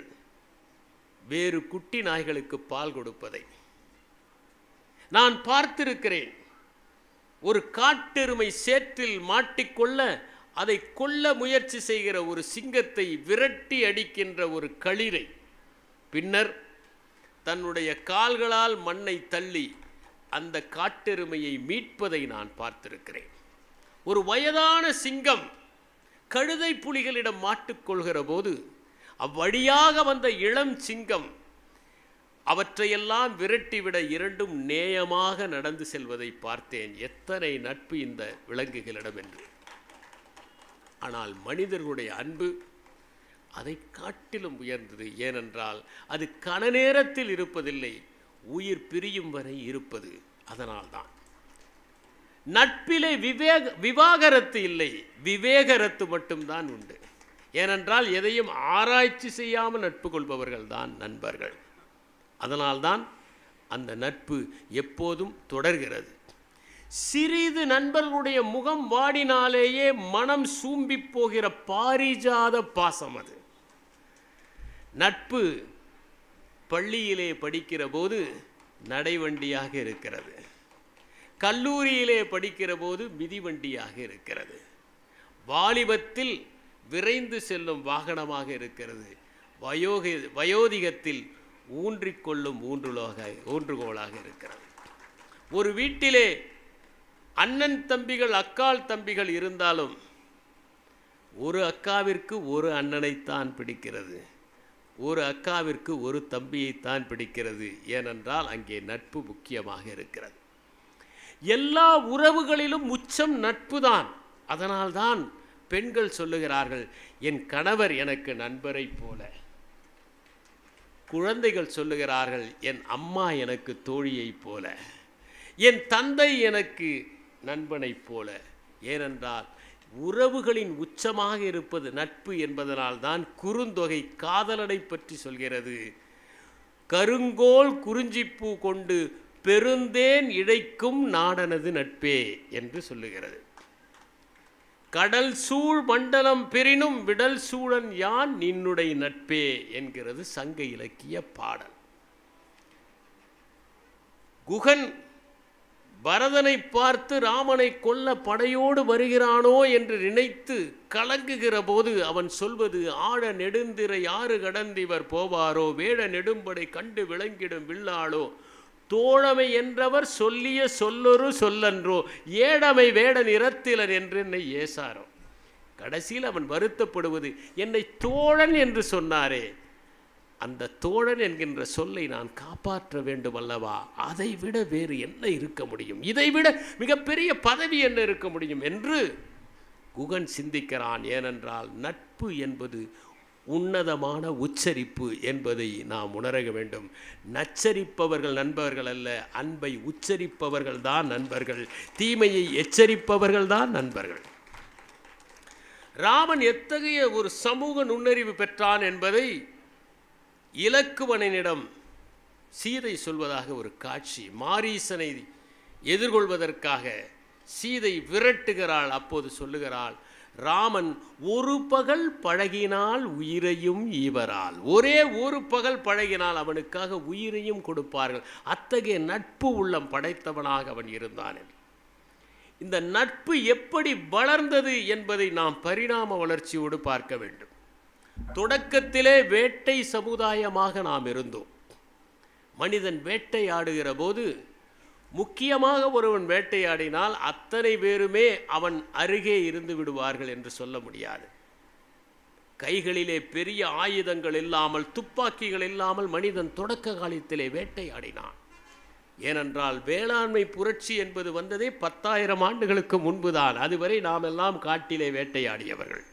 வேறு குட்டி நாய்களுக்கு பால் கொடுப்பதை நான் பார்த்திருக்கிறேன். ஒரு காட்டெருமை சேற்றில் மாட்டிக்கொள்ள அதை கொல்ல முயற்சி செய்கிற ஒரு சிங்கத்தை விரட்டி அடிக்கின்ற ஒரு களிரை, பின்னர் தன்னுடைய கால்களால் மண்ணை தள்ளி அந்த காட்டெருமையை மீட்பதை நான் பார்த்திருக்கிறேன். ஒரு வயதான சிங்கம் கழுதை புலிகளிடம் மாட்டிக்கொள்கிற போது அவ்வழியாக வந்த இளம் சிங்கம் அவற்றையெல்லாம் விரட்டிவிட இரண்டும் நேயமாக நடந்து செல்வதை பார்த்தேன். எத்தனை நட்பு இந்த விலங்குகளிடம் என்று. ஆனால் மனிதர்களுடைய அன்பு அதை காட்டிலும் உயர்ந்தது. ஏனென்றால் அது கன நேரத்தில் இருப்பதில்லை, உயிர் பிரியும் வரை இருப்பது. அதனால்தான் நட்பிலே விவாகரத்து இல்லை, விவேகரத்து மட்டும்தான் உண்டு. ஏனென்றால் எதையும் ஆராய்ச்சி செய்யாமல் நட்பு கொள்பவர்கள் தான் நண்பர்கள். அதனால்தான் அந்த நட்பு எப்போதும் தொடர்கிறது. சிறிது நண்பர்களுடைய முகம் வாடினாலேயே மனம் சூம்பி போகிற பாரிஜாத பாசம் அது. நட்பு பள்ளியிலே படிக்கிற போது நடைவண்டியாக இருக்கிறது, கல்லூரியிலே படிக்கிற போது மிதிவண்டியாக இருக்கிறது, வாலிபத்தில் விரைந்து செல்லும் வாகனமாக இருக்கிறது, வயோதிகத்தில் ஊன்றிக்கொள்ளும் ஊன்றுகோலாக இருக்கிறது. ஒரு வீட்டிலே அண்ணன் தம்பிகள் அக்காள் தம்பிகள் இருந்தாலும் ஒரு அக்காவிற்கு ஒரு அண்ணனைத்தான் பிடிக்கிறது, ஒரு அக்காவிற்கு ஒரு தம்பியைத்தான் பிடிக்கிறது. ஏனென்றால் அங்கே நட்பு முக்கியமாக இருக்கிறது. எல்லா உறவுகளிலும் உச்சம் நட்பு தான். அதனால்தான் பெண்கள் சொல்லுகிறார்கள், என் கணவர் எனக்கு நண்பரை போல. குழந்தைகள் சொல்லுகிறார்கள், என் அம்மா எனக்கு தோழியை போல, என் தந்தை எனக்கு நண்பனை போல. ஏனென்றால் உறவுகளின் உச்சமாக இருப்பது நட்பு என்பதனால் தான் குறுந்தொகை காதலனை பற்றி சொல்கிறது. கருங்கோல் குறிஞ்சிப்பூ கொண்டு பெருந்தேன் இழைக்கும் நாடனது நட்பே என்று சொல்லுகிறது. கடல் சூழ் மண்டலம் பெரினும் விடல் சூழன் யான் நின்னுடைய நட்பே என்கிறது சங்க இலக்கிய பாடல். குகன் பரதனை பார்த்து ராமனை கொல்ல படையோடு வருகிறானோ என்று நினைத்து கலங்குகிற போது அவன் சொல்வது, ஆழ நெடுந்திரை யாறு கடந்திவர் போவாரோ, வேட நெடும்படை கண்டு விளங்கிடும் வில்லாளோ, தோழமை என்றவர் சொல்லிய சொல்லொரு சொல்லன்றோ, ஏடமை வேட நிறத்திலன் என்று என்னை ஏசாரோ. கடைசியில் அவன் வருத்தப்படுவது, என்னை தோழன் என்று சொன்னாரே, அந்த தோழன் என்கின்ற சொல்லை நான் காப்பாற்ற வேண்டும் அல்லவா, அதை விட வேறு என்ன இருக்க முடியும், இதைவிட மிகப்பெரிய பதவி என்ன இருக்க முடியும் என்று குகன் சிந்திக்கிறான். ஏனென்றால் நட்பு என்பது உன்னதமான உச்சரிப்பு என்பதை நாம் உணர வேண்டும். நச்சரிப்பவர்கள் நண்பர்கள் அல்ல, அன்பை உச்சரிப்பவர்கள் தான் நண்பர்கள், தீமையை எச்சரிப்பவர்கள் தான் நண்பர்கள். ராமன் எத்தகைய ஒரு சமூக நுண்ணறிவு பெற்றான் என்பதை இலக்குவனிடம் சீதை சொல்வதாக ஒரு காட்சி. மாரீசனை எதிர்கொள்வதற்காக சீதை விரட்டுகிறாள். அப்போது சொல்லுகிறாள், ராமன் ஒரு பகல் பழகினால் உயிரையும் ஈவரால். ஒரே ஒரு பகல் பழகினால் அவனுக்காக உயிரையும் கொடுப்பார்கள். அத்தகைய நட்பு உள்ளம் படைத்தவனாக அவன் இருந்தான். இந்த நட்பு எப்படி வளர்ந்தது என்பதை நாம் பரிணாம வளர்ச்சியோடு பார்க்க வேண்டும். தொடக்கத்திலே வேட்டை சமுதாயமாக நாம் இருந்தோம். மனிதன் வேட்டையாடுகிற போது, முக்கியமாக ஒருவன் வேட்டையாடினால் அத்தனை பேருமே அவன் அருகே இருந்து விடுவார்கள் என்று சொல்ல முடியாது. கைகளிலே பெரிய ஆயுதங்கள் இல்லாமல், துப்பாக்கிகள் இல்லாமல் மனிதன் தொடக்க காலத்திலே வேட்டையாடினான். ஏனென்றால் வேளாண்மை புரட்சி என்பது வந்ததே 10,000 ஆண்டுகளுக்கு முன்புதான். அதுவரை நாம் எல்லாம் காட்டிலே வேட்டையாடியவர்கள்.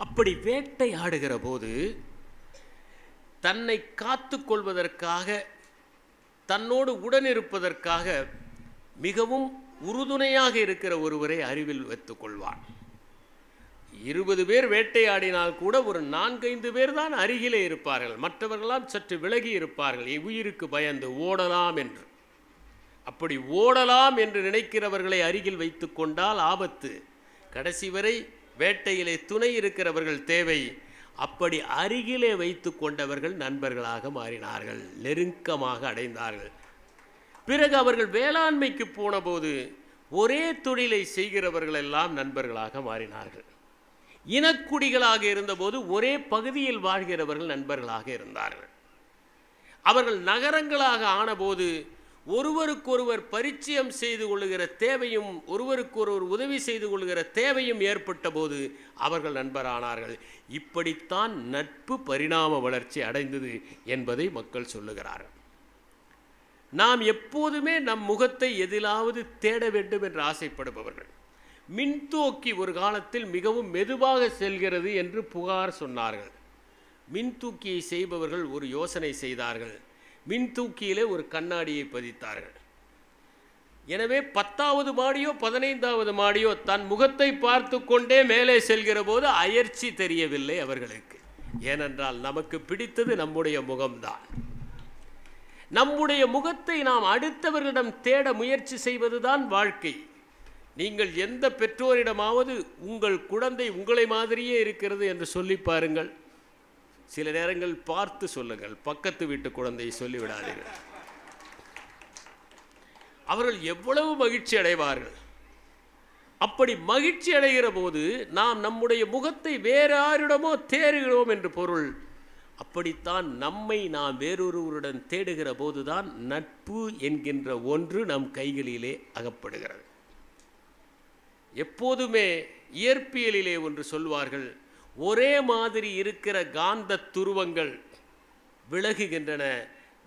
அப்படி வேட்டையாடுகிற போது தன்னை காத்து கொள்வதற்காக, தன்னோடு உடனிருப்பதற்காக மிகவும் உறுதுணையாக இருக்கிற ஒருவரை அருகில் வைத்துக் கொள்வான். 20 பேர் வேட்டையாடினால் கூட ஒரு 4-5 பேர் தான் அருகிலே இருப்பார்கள். மற்றவர்களாம் சற்று விலகி இருப்பார்கள், உயிருக்கு பயந்து ஓடலாம் என்று. அப்படி ஓடலாம் என்று நினைக்கிறவர்களை அருகில் வைத்து கொண்டால் ஆபத்து. கடைசி வரை வேட்டையிலே துணை இருக்கிறவர்கள் தேவை. அப்படி அருகிலே வைத்து கொண்டவர்கள் நண்பர்களாக மாறினார்கள், நெருக்கமாக அடைந்தார்கள். பிறகு அவர்கள் வேளாண்மைக்கு போனபோது ஒரே தொழிலை செய்கிறவர்கள் எல்லாம் நண்பர்களாக மாறினார்கள். இனக்குடிகளாக இருந்தபோது ஒரே பகுதியில் வாழ்கிறவர்கள் நண்பர்களாக இருந்தார்கள். அவர்கள் நகரங்களாக ஆனபோது ஒருவருக்கொருவர் பரிச்சயம் செய்து கொள்ளுகிற தேவையும், ஒருவருக்கொருவர் உதவி செய்து கொள்ளுகிற தேவையும் ஏற்பட்ட போது அவர்கள் நண்பரானார்கள். இப்படித்தான் நட்பு பரிணாம வளர்ச்சி அடைந்தது என்பதை மக்கள் சொல்லுகிறார்கள். நாம் எப்போதுமே நம் முகத்தை எதிலாவது தேட வேண்டும் என்று ஆசைப்படுபவர்கள். மின்தூக்கி ஒரு காலத்தில் மிகவும் மெதுவாக செல்கிறது என்று புகார் சொன்னார்கள். மின்தூக்கியை செய்பவர்கள் ஒரு யோசனை செய்தார்கள். மின்தூக்கியிலே ஒரு கண்ணாடியை பதித்தார்கள். எனவே 10வது மாடியோ 15வது மாடியோ தன் முகத்தை பார்த்து கொண்டே மேலே செல்கிற போது அயற்சி தெரியவில்லை அவர்களுக்கு. ஏனென்றால் நமக்கு பிடித்தது நம்முடைய முகம்தான். நம்முடைய முகத்தை நாம் அடுத்தவர்களிடம் தேட முயற்சி செய்வதுதான் வாழ்க்கை. நீங்கள் எந்த பெற்றோரிடமாவது உங்கள் குழந்தை உங்களை மாதிரியே இருக்கிறது என்று சொல்லி பாருங்கள். சில நேரங்கள் பார்த்து சொல்லுங்கள், பக்கத்து வீட்டு குழந்தையை சொல்லிவிடாதீர்கள். அவர்கள் எவ்வளவு மகிழ்ச்சி அடைவார்கள். அப்படி மகிழ்ச்சி அடைகிற போது நாம் நம்முடைய முகத்தை வேறு யாரிடமோ தேடுகிறோம் என்று பொருள். அப்படித்தான் நம்மை நாம் வேறொருவருடன் தேடுகிற போதுதான் நட்பு என்கின்ற ஒன்று நம் கைகளிலே அகப்படுகிறது. எப்போதுமே இயற்பியலிலே ஒன்று சொல்வார்கள், ஒரே மாதிரி இருக்கிற காந்த துருவங்கள் விலகுகின்றன,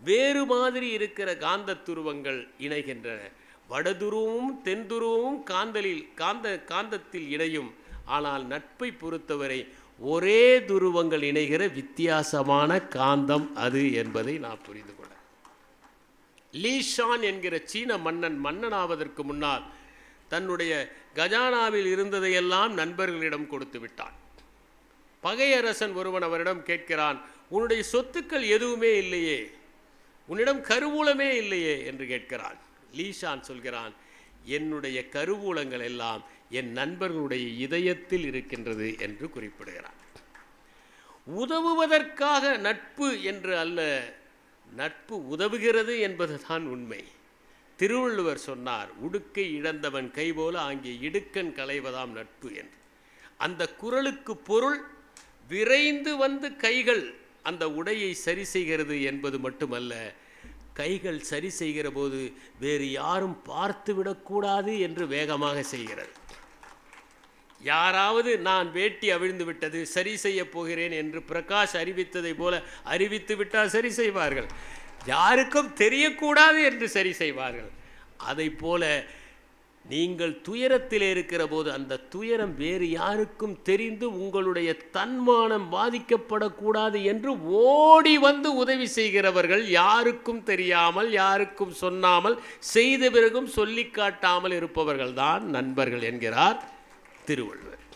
வேறு மாதிரி இருக்கிற காந்த துருவங்கள் இணைகின்றன. வடதுருவமும் தென்துருவமும் காந்தத்தில் இணையும். ஆனால் நட்பை பொறுத்தவரை ஒரே துருவங்கள் இணைகிற வித்தியாசமான காந்தம் அது என்பதை நான் புரிந்து கொள்ள. லீஷான் என்கிற சீன மன்னனாவதற்கு முன்னால் தன்னுடைய கஜானாவில் இருந்ததையெல்லாம் நண்பர்களிடம் கொடுத்து விட்டான். பகையரசன் ஒருவன் அவரிடம் கேட்கிறான், உன்னுடைய சொத்துக்கள் எதுவுமே இல்லையே, உன்னிடம் கருவூலமே இல்லையே என்று கேட்கிறான். லீஷான் சொல்கிறான், என்னுடைய கருவூலங்கள் எல்லாம் என் நண்பர்களுடைய இதயத்தில் இருக்கின்றது என்று குறிப்பிடுகிறான். உதவுவதற்காக நட்பு என்று அல்ல, நட்பு உதவுகிறது என்பதுதான் உண்மை. திருவள்ளுவர் சொன்னார், உடுக்கை இழந்தவன் கைபோல அங்கே இடுக்கண் களைவதாம் நட்பு என்று. அந்த குறளுக்கு பொருள் விரைந்து வந்து கைகள் அந்த உடையை சரி செய்கிறது என்பது மட்டுமல்ல, கைகள் சரி செய்கிற போது வேறு யாரும் பார்த்து விடக்கூடாது என்று வேகமாக செய்கிறது. யாராவது நான் வேட்டி அவிழ்ந்து விட்டது சரி செய்ய போகிறேன் என்று பிரகாஷ் அறிவித்ததை போல அறிவித்து விட்டால் சரி செய்வார்கள். யாருக்கும் தெரியக்கூடாது என்று சரி செய்வார்கள். அதை போல நீங்கள் துயரத்தில் இருக்கிற போது அந்த துயரம் வேறு யாருக்கும் தெரிந்து உங்களுடைய தன்மானம் பாதிக்கப்படக்கூடாது என்று ஓடி வந்து உதவி செய்கிறவர்கள், யாருக்கும் தெரியாமல் யாருக்கும் சொன்னாமல் செய்த பிறகும் சொல்லி காட்டாமல் இருப்பவர்கள் தான் நண்பர்கள் என்கிறார் திருவள்ளுவர்.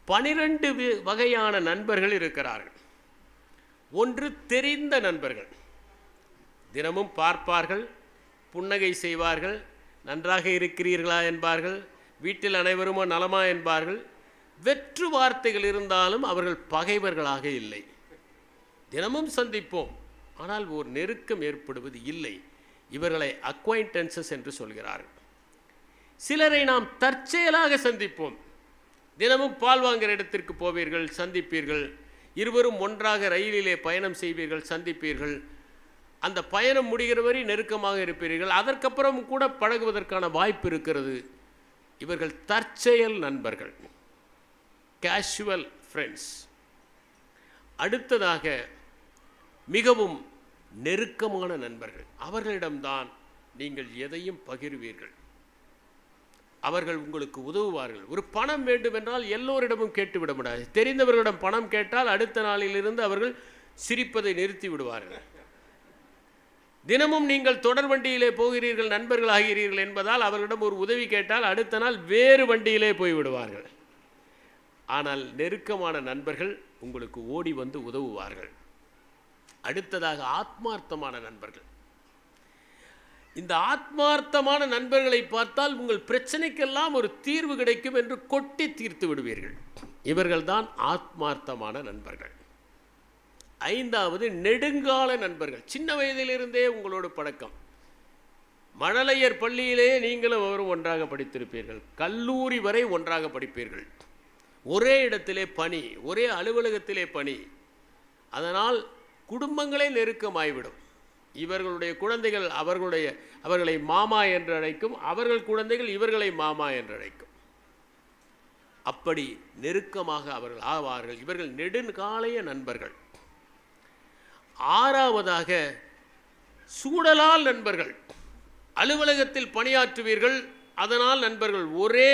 12 வகையான நண்பர்கள் இருக்கிறார்கள். ஒன்று தெரிந்த நண்பர்கள், தினமும் பார்ப்பார்கள், புன்னகை செய்வார்கள், நன்றாக இருக்கிறீர்களா என்பார்கள், வீட்டில் அனைவருமா நலமா என்பார்கள். வெற்று வார்த்தைகள் இருந்தாலும் அவர்கள் பகைவர்களாக இல்லை. தினமும் சந்திப்போம், ஆனால் ஒரு நெருக்கம் ஏற்படுவது இல்லை. இவர்களை அக்வைண்டன்சஸ் என்று சொல்கிறார்கள். சிலரை நாம் தற்செயலாக சந்திப்போம். தினமும் பால் வாங்குகிற இடத்திற்கு போவீர்கள், சந்திப்பீர்கள். இருவரும் ஒன்றாக ரயிலிலே பயணம் செய்வீர்கள், சந்திப்பீர்கள். அந்த பயணம் முடிகிற வரை நெருக்கமாக இருப்பீர்கள். அதற்கப்புறம் கூட பழகுவதற்கான வாய்ப்பு இருக்கிறது. இவர்கள் தற்செயல் நண்பர்கள், கேஷுவல் ஃப்ரெண்ட்ஸ். அடுத்ததாக மிகவும் நெருக்கமான நண்பர்கள். அவர்களிடம்தான் நீங்கள் எதையும் பகிர்வீர்கள். அவர்கள் உங்களுக்கு உதவுவார்கள். ஒரு பணம் வேண்டுமென்றால் எல்லோரிடமும் கேட்டுவிட முடியாது. தெரிந்தவர்களிடம் பணம் கேட்டால் அடுத்த நாளிலிருந்து அவர்கள் சிரிப்பதை நிறுத்தி விடுவார்கள். தினமும் நீங்கள் தொடர் வண்டியிலே போகிறீர்கள், நண்பர்கள் ஆகிறீர்கள் என்பதால் அவர்களிடம் ஒரு உதவி கேட்டால் அடுத்த நாள் வேறு வண்டியிலே போய்விடுவார்கள். ஆனால் நெருக்கமான நண்பர்கள் உங்களுக்கு ஓடி வந்து உதவுவார்கள். அடுத்ததாக ஆத்மார்த்தமான நண்பர்கள். இந்த ஆத்மார்த்தமான நண்பர்களை பார்த்தால் உங்கள் பிரச்சனைக்கெல்லாம் ஒரு தீர்வு கிடைக்கும் என்று கொட்டி தீர்த்து விடுவீர்கள். இவர்கள்தான் ஆத்மார்த்தமான நண்பர்கள். ஐந்தாவது நெடுங்கால நண்பர்கள். சின்ன வயதிலிருந்தே உங்களோடு பழக்கம். மழலையர் பள்ளியிலே நீங்களும் அவரும் ஒன்றாக படித்திருப்பீர்கள். கல்லூரி வரை ஒன்றாக படிப்பீர்கள். ஒரே இடத்திலே பணி, ஒரே அலுவலகத்திலே பணி. அதனால் குடும்பங்களே நெருக்கமாய்விடும். இவர்களுடைய குழந்தைகள் அவர்களை மாமா என்று அழைக்கும், அவர்கள் குழந்தைகள் இவர்களை மாமா என்று அழைக்கும். அப்படி நெருக்கமாக அவர்கள் ஆவார்கள். இவர்கள் நெடுங்காலைய நண்பர்கள். ஆறாவதாக சூழலால் நண்பர்கள். அலுவலகத்தில் பணியாற்றுவீர்கள், அதனால் நண்பர்கள். ஒரே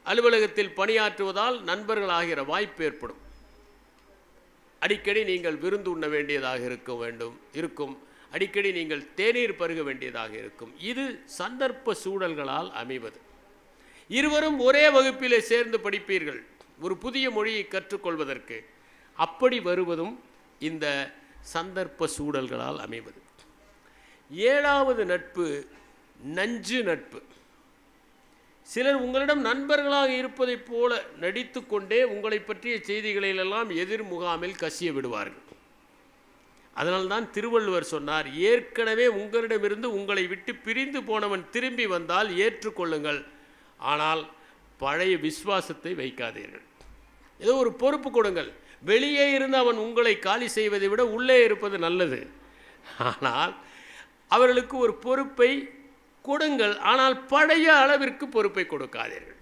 அலுவலகத்தில் பணியாற்றுவதால் நண்பர்கள் ஆகிற வாய்ப்பு ஏற்படும். அடிக்கடி நீங்கள் விருந்து உண்ண வேண்டியதாக இருக்கும். அடிக்கடி நீங்கள் தேநீர் பருக வேண்டியதாக இருக்கும். இது சந்தர்ப்ப சூழல்களால் அமைவது. இருவரும் ஒரே வகுப்பிலே சேர்ந்து படிப்பீர்கள் ஒரு புதிய மொழியை கற்றுக்கொள்வதற்கு. அப்படி வருவதும் இந்த சந்தர்ப்ப சூழல்களால் அமைவது. ஏழாவது நட்பு நஞ்சு நட்பு. சிலர் உங்களிடம் நண்பர்களாக இருப்பதைப் போல நடித்து கொண்டே உங்களை பற்றிய செய்திகளிலெல்லாம் எதிர் முகாமில் கசிய விடுவார்கள். அதனால்தான் திருவள்ளுவர் சொன்னார், ஏற்கனவே உங்களிடமிருந்து உங்களை விட்டு பிரிந்து போனவன் திரும்பி வந்தால் ஏற்றுக்கொள்ளுங்கள், ஆனால் பழைய விசுவாசத்தை வைக்காதீர்கள். ஏதோ ஒரு பொறுப்பு கொடுங்கள். வெளியே இருந்து அவன் உங்களை காலி செய்வதை விட உள்ளே இருப்பது நல்லது. ஆனால் அவர்களுக்கு ஒரு பொறுப்பை கொடுங்கள், ஆனால் பழைய அளவிற்கு பொறுப்பை கொடுக்காதீர்கள்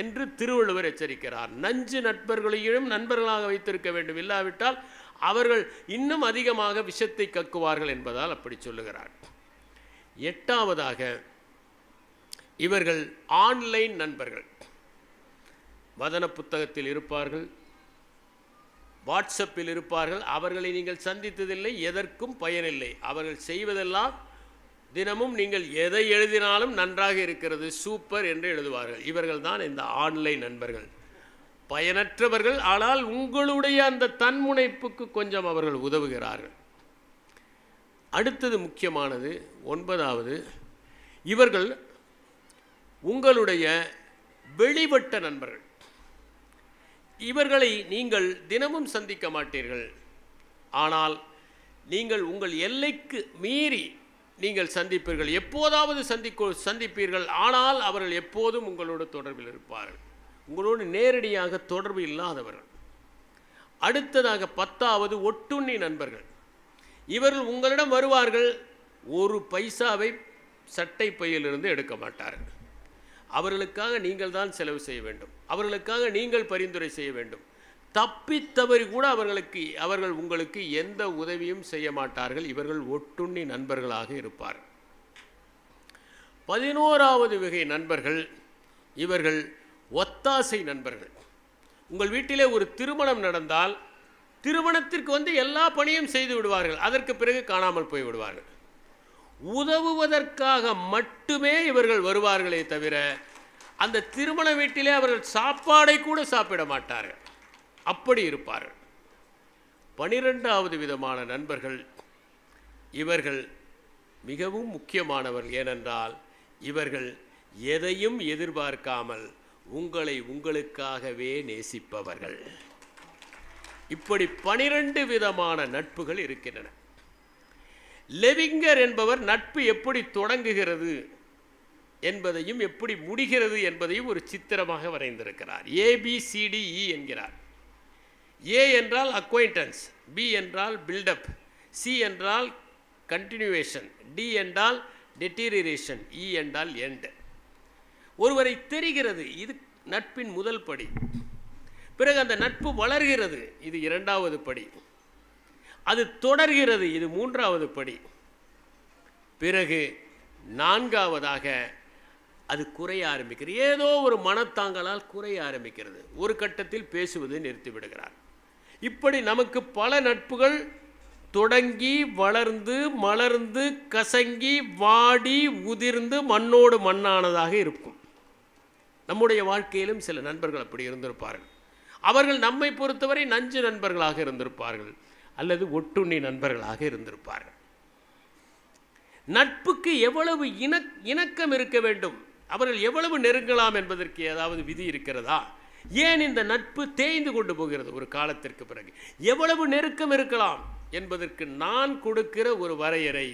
என்று திருவள்ளுவர் எச்சரிக்கிறார். நஞ்சு நண்பர்களையும் நண்பர்களாக வைத்திருக்க வேண்டும், இல்லாவிட்டால் அவர்கள் இன்னும் அதிகமாக விஷத்தை கக்குவார்கள் என்பதால் அப்படி சொல்லுகிறார். எட்டாவதாக இவர்கள் ஆன்லைன் நண்பர்கள். வதன புத்தகத்தில் இருப்பார்கள், வாட்ஸ்அப்பில் இருப்பார்கள். அவர்களை நீங்கள் சந்தித்ததில்லை, எதற்கும் பயனில்லை. அவர்கள் செய்வதெல்லாம் தினமும் நீங்கள் எதை எழுதினாலும் நன்றாக இருக்கிறது, சூப்பர் என்று எழுதுவார்கள். இவர்கள் தான் இந்த ஆன்லைன் நண்பர்கள். பயனற்றவர்கள், ஆனால் உங்களுடைய அந்த தன்முனைப்புக்கு கொஞ்சம் அவர்கள் உதவுகிறார்கள். அடுத்தது முக்கியமானது, ஒன்பதாவது, இவர்கள் உங்களுடைய வெளிவட்ட நண்பர்கள். இவர்களை நீங்கள் தினமும் சந்திக்க மாட்டீர்கள், ஆனால் நீங்கள் உங்கள் எல்லைக்கு மீறி நீங்கள் சந்திப்பீர்கள், எப்போதாவது சந்திப்பீர்கள். ஆனால் அவர்கள் எப்போதும் உங்களோடு தொடர்பில் இருப்பார்கள், உங்களோடு நேரடியாக தொடர்பு இல்லாதவர்கள். அடுத்ததாக 10வது ஒட்டுண்ணி நண்பர்கள். இவர்கள் உங்களிடம் வருவார்கள், ஒரு பைசாவை சட்டை பையிலிருந்து எடுக்க மாட்டார்கள். அவர்களுக்காக நீங்கள் தான் செலவு செய்ய வேண்டும், அவர்களுக்காக நீங்கள் பரிந்துரை செய்ய வேண்டும். தப்பித்தவறி கூட அவர்கள் உங்களுக்கு எந்த உதவியும் செய்ய மாட்டார்கள். இவர்கள் ஒட்டுண்ணி நண்பர்களாக இருப்பார்கள். 11வது வகை நண்பர்கள், இவர்கள் ஒத்தாசை நண்பர்கள். உங்கள் வீட்டிலே ஒரு திருமணம் நடந்தால் திருமணத்திற்கு எல்லா பணியும் செய்து விடுவார்கள், அதற்கு பிறகு காணாமல் போய் விடுவார்கள். உதவுவதற்காக மட்டுமே இவர்கள் வருவார்களே தவிர அந்த திருமண வீட்டிலே அவர்கள் சாப்பாடை கூட சாப்பிட மாட்டார்கள், அப்படி இருப்பார்கள். 12வது விதமான நண்பர்கள், இவர்கள் மிகவும் முக்கியமானவர்கள். ஏனென்றால் இவர்கள் எதையும் எதிர்பார்க்காமல் உங்களை உங்களுக்காகவே நேசிப்பவர்கள். இப்படி 12 விதமான நட்புகள் இருக்கின்றன. லெவிங்கர் என்பவர் நட்பு எப்படி தொடங்குகிறது என்பதையும் எப்படி முடிகிறது என்பதையும் ஒரு சித்திரமாக வரைந்திருக்கிறார். ABCDE என்கிறார். A என்றால் அக்வைண்டன்ஸ், B என்றால் பில்டப், C என்றால் கண்டினியூவேஷன், D என்றால் டெட்டீரியேஷன், E என்றால் எண்ட். ஒருவரை தெரிகிறது, இது நட்பின் முதல் படி. பிறகு அந்த நட்பு வளர்கிறது, இது 2வது படி. அது தொடர்கிறது, இது 3வது படி. பிறகு 4வதாக அது குறைய ஆரம்பிக்கிறது, ஏதோ ஒரு மனத்தாங்கலால் குறைய ஆரம்பிக்கிறது. ஒரு கட்டத்தில் பேசுவதை நிறுத்திவிடுகிறார். இப்படி நமக்கு பல நட்புகள் தொடங்கி வளர்ந்து மலர்ந்து கசங்கி வாடி உதிர்ந்து மண்ணோடு மண்ணானதாக இருக்கும். நம்முடைய வாழ்க்கையிலும் சில நண்பர்கள் அப்படி இருந்திருப்பார்கள். அவர்கள் நம்மை பொறுத்தவரை நஞ்சு நண்பர்களாக இருந்திருப்பார்கள் அல்லது ஒட்டுண்ணி நண்பர்களாக இருந்திருப்பார்கள். நட்புக்கு எவ்வளவு இணக்கம் இருக்க வேண்டும், அவர்கள் எவ்வளவு நெருங்கலாம் என்பதற்கு ஏதாவது விதி இருக்கிறதா? ஏன் இந்த நட்பு தேய்ந்து கொண்டு போகிறது ஒரு காலத்திற்கு பிறகு? எவ்வளவு நெருக்கம் இருக்கலாம் என்பதற்கு நான் கொடுக்கிற ஒரு வரையறை,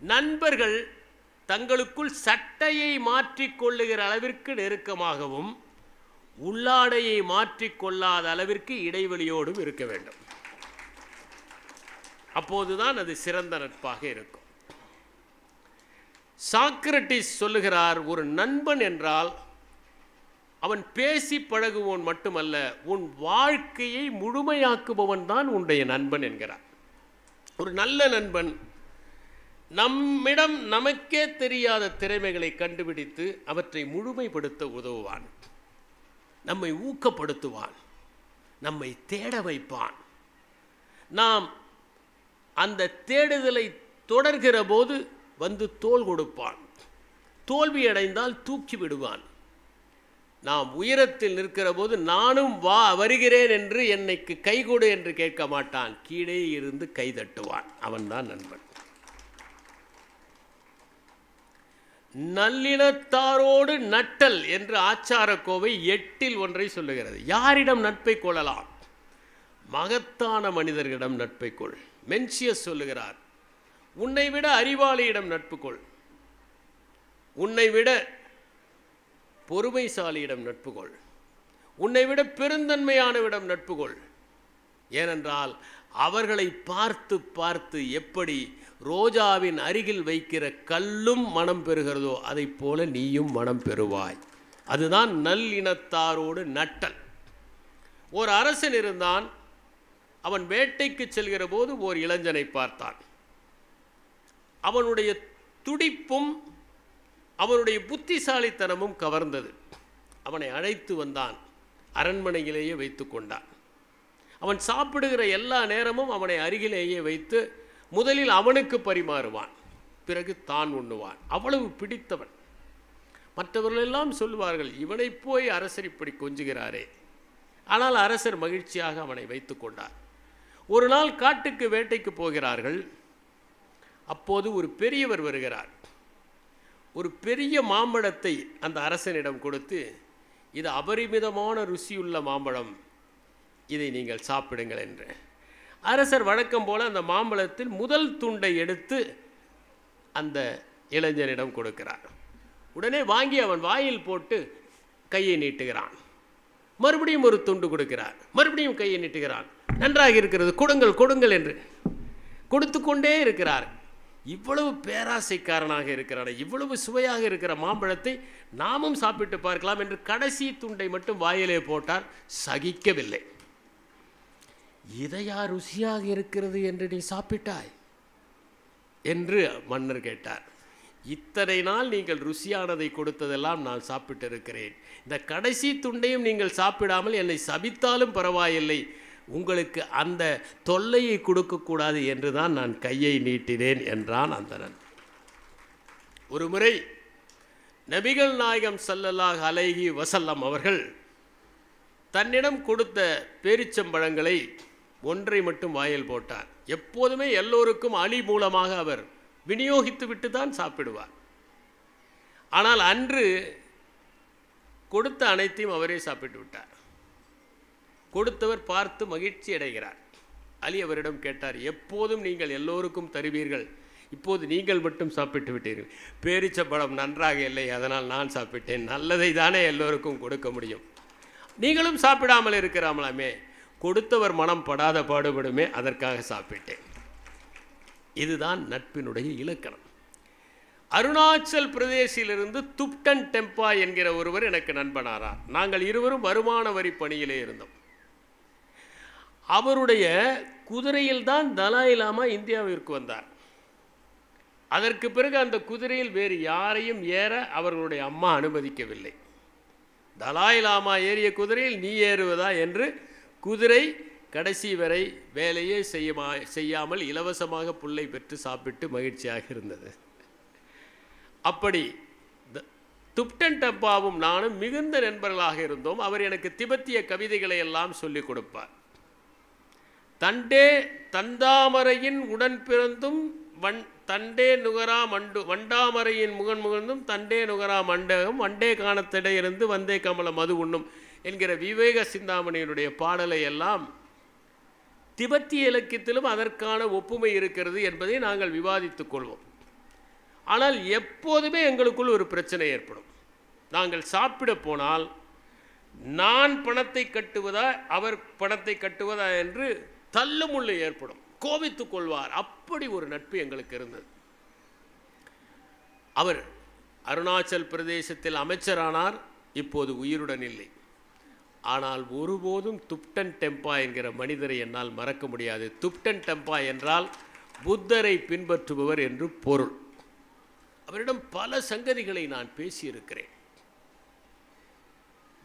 நண்பர்கள் தங்களுக்குள் சட்டையை மாற்றிக்கொள்ளுகிற அளவிற்கு நெருக்கமாகவும் உள்ளாடையை மாற்றிக்கொள்ளாத அளவிற்கு இடைவெளியோடும் இருக்க வேண்டும். அப்போதுதான் அது சிறந்த நட்பாக இருக்கும். சாக்ரட்டிஸ் சொல்லுகிறார், ஒரு நண்பன் என்றால் அவன் பேசி பழகுவோன் மட்டுமல்ல, உன் வாழ்க்கையை முழுமையாக்குபவன் தான் உன்னுடைய நண்பன் என்கிறார். ஒரு நல்ல நண்பன் நம்மிடம் நமக்கே தெரியாத திறமைகளை கண்டுபிடித்து அவற்றை முழுமைப்படுத்த உதவுவான், நம்மை ஊக்கப்படுத்துவான், நம்மை தேட வைப்பான். நாம் அந்த தேடுதலை தொடர்கிற போது வந்து தோள் கொடுப்பான், தோல்வி அடைந்தால் தூக்கி விடுவான். நாம் உயரத்தில் நிற்கிற போது நானும் வருகிறேன் என்று என்னைக்கு கைகொடு என்று கேட்க மாட்டான், கீழே இருந்து கை தட்டுவான். அவன்தான் நண்பன். நல்லினத்தாரோடு நட்டல் என்று ஆச்சாரக்கோவை 8இல் ஒன்றை சொல்லுகிறது. யாரிடம் நட்பை கொள்ளலாம்? மகத்தான மனிதர்களிடம் நட்பை கொள். மென்சியஸ் சொல்லுகிறார், உன்னை விட அறிவாளியிடம் நட்பு கொள், உன்னை விட பொறுமைசாலியிடம் நட்பு கொள், உன்னை விட பெருந்தன்மையானவிடம் நட்பு கொள். ஏனென்றால் அவர்களை பார்த்து பார்த்து எப்படி ரோஜாவின் அருகில் வைக்கிற கல்லும் மனம் பெறுகிறதோ அதை போல நீயும் மனம் பெறுவாய். அதுதான் நல்லினத்தாரோடு நட்டல். ஒரு அரசன் இருந்தான். அவன் வேட்டைக்கு செல்கிற போது ஓர் இளைஞனை பார்த்தான். அவனுடைய துடிப்பும் அவனுடைய புத்திசாலித்தனமும் கவர்ந்தது. அவனை அழைத்து வந்தான், அரண்மனையிலேயே வைத்து கொண்டான். அவன் சாப்பிடுகிற எல்லா நேரமும் அவனை அருகிலேயே வைத்து முதலில் அவனுக்கு பரிமாறுவான், பிறகு தான் உண்ணுவான். அவ்வளவு பிடித்தவன். மற்றவர்களெல்லாம் சொல்லுவார்கள், இவனை போய் அரசர் இப்படி கொஞ்சுகிறாரே. ஆனால் அரசர் மகிழ்ச்சியாக அவனை வைத்து கொண்டார். ஒரு நாள் காட்டுக்கு வேட்டைக்கு போகிறார்கள். அப்போது ஒரு பெரியவர் வருகிறார். ஒரு பெரிய மாம்பழத்தை அந்த அரசனிடம் கொடுத்து, இது அபரிமிதமான ருசியுள்ள மாம்பழம், இதை நீங்கள் சாப்பிடுங்கள் என்று. அரசர் வழக்கம் போல அந்த மாம்பழத்தில் முதல் துண்டை எடுத்து அந்த இளைஞனிடம் கொடுக்கிறார். உடனே வாங்கி அவன் வாயில் போட்டு கையை நீட்டுகிறான். மறுபடியும் ஒரு துண்டு கொடுக்கிறார். மறுபடியும் கையை நீட்டுகிறான். நன்றாக இருக்கிறது, கொடுங்கள் கொடுங்கள் என்று கொடுத்து கொண்டே இருக்கிறார். இவ்வளவு பேராசைக்காரனாக இருக்கிறார், இவ்வளவு சுவையாக இருக்கிற மாம்பழத்தை நாமும் சாப்பிட்டு பார்க்கலாம் என்று கடைசி துண்டை மட்டும் வாயிலே போட்டார். சகிக்கவில்லை. இதையா ருசியாக இருக்கிறது என்று நீ சாப்பிட்டாய் என்று மன்னர் கேட்டார். இத்தனை நாள் நீங்கள் ருசியானதை கொடுத்ததெல்லாம் நான் சாப்பிட்டு இருக்கிறேன். இந்த கடைசி துண்டையும் நீங்கள் சாப்பிடாமல் என்னை சபித்தாலும் பரவாயில்லை, உங்களுக்கு அந்த தொல்லையை கொடுக்கக்கூடாது என்று தான் நான் கையை நீட்டினேன் என்றான் அந்தணன். ஒரு முறை நபிகள் நாயகம் ஸல்லல்லாஹு அலைஹி வஸல்லம் அவர்கள் தன்னிடம் கொடுத்த பேரிச்சம்பழங்களை ஒன்றை மட்டும் வாயில் போட்டார். எப்போதுமே எல்லோருக்கும் அலி மூலமாக அவர் விநியோகித்து விட்டு தான் சாப்பிடுவார். ஆனால் அன்று கொடுத்த அனைத்தையும் அவரே சாப்பிட்டு விட்டார். கொடுத்தவர் பார்த்து மகிழ்ச்சி அடைகிறார். அலி அவரிடம் கேட்டார், எப்போதும் நீங்கள் எல்லோருக்கும் தருவீர்கள், இப்போது நீங்கள் மட்டும் சாப்பிட்டு விட்டீர்கள். பேரிச்சம்பழம் நன்றாக இல்லை, அதனால் நான் சாப்பிட்டேன். நல்லதை தானே எல்லோருக்கும் கொடுக்க முடியும், நீங்களும் சாப்பிடாமல் இருக்கிறாமலாமே. கொடுத்தவர் மனம் படாத பாடுபடுமே, அதற்காக சாப்பிட்டேன். இதுதான் நட்பினுடைய இலக்கணம். அருணாச்சல் பிரதேசிலிருந்து துப்டன் டெம்பா என்கிற ஒருவர் எனக்கு நண்பனாரார். நாங்கள் இருவரும் வருமான வரி பணியிலே இருந்தோம். அவருடைய குதிரையில் தான் தலாய் லாமா இந்தியாவிற்கு வந்தார். அதற்கு பிறகு அந்த குதிரையில் வேறு யாரையும் ஏற அவர்களுடைய அம்மா அனுமதிக்கவில்லை. தலாய் லாமா ஏறிய குதிரையில் நீ ஏறுவதா என்று குதிரை கடைசி வரை வேலையே செய்யாமல் இலவசமாக புல்லை பெற்று சாப்பிட்டு மகிழ்ச்சியாக இருந்தது. அப்படி துப்டன் டப்பாவும் நானும் மிகுந்த நண்பர்களாக இருந்தோம். அவர் எனக்கு திபெத்திய கவிதைகளை எல்லாம் சொல்லிக் கொடுப்பார். தண்டே தந்தாமரையின் உடன் பிறந்தும் தண்டே நுகரா மண்டு வண்டாமரையின் முகன் முகர்ந்தும் தண்டே நுகரா மண்டகம் வண்டே காணத்திடை இருந்து வந்தே கமல மது உண்ணும் என்கிற விவேக சிந்தாமணியினுடைய பாடலை எல்லாம் திபெத்திய இலக்கியத்திலும் அதற்கான ஒப்புமை இருக்கிறது என்பதை நாங்கள் விவாதித்துக் கொள்வோம். ஆனால் எப்போதுமே எங்களுக்குள் ஒரு பிரச்சனை ஏற்படும். நாங்கள் சாப்பிட போனால் நான் பணத்தை கட்டுவதா அவர் பணத்தை கட்டுவதா என்று தள்ளுமுள்ளு ஏற்படும். கோபித்துக் கொள்வார். அப்படி ஒரு நட்பு எங்களுக்கு இருந்தது. அவர் அருணாச்சல் பிரதேசத்தில் அமைச்சரானார். இப்போது உயிருடன் இல்லை. ஆனால் ஒருபோதும் துப்டன் டெம்பா என்கிற மனிதரை என்னால் மறக்க முடியாது. துப்டன் டெம்பா என்றால் புத்தரை பின்பற்றுபவர் என்று பொருள். அவரிடம் பல சங்கதிகளை நான் பேசியிருக்கிறேன்.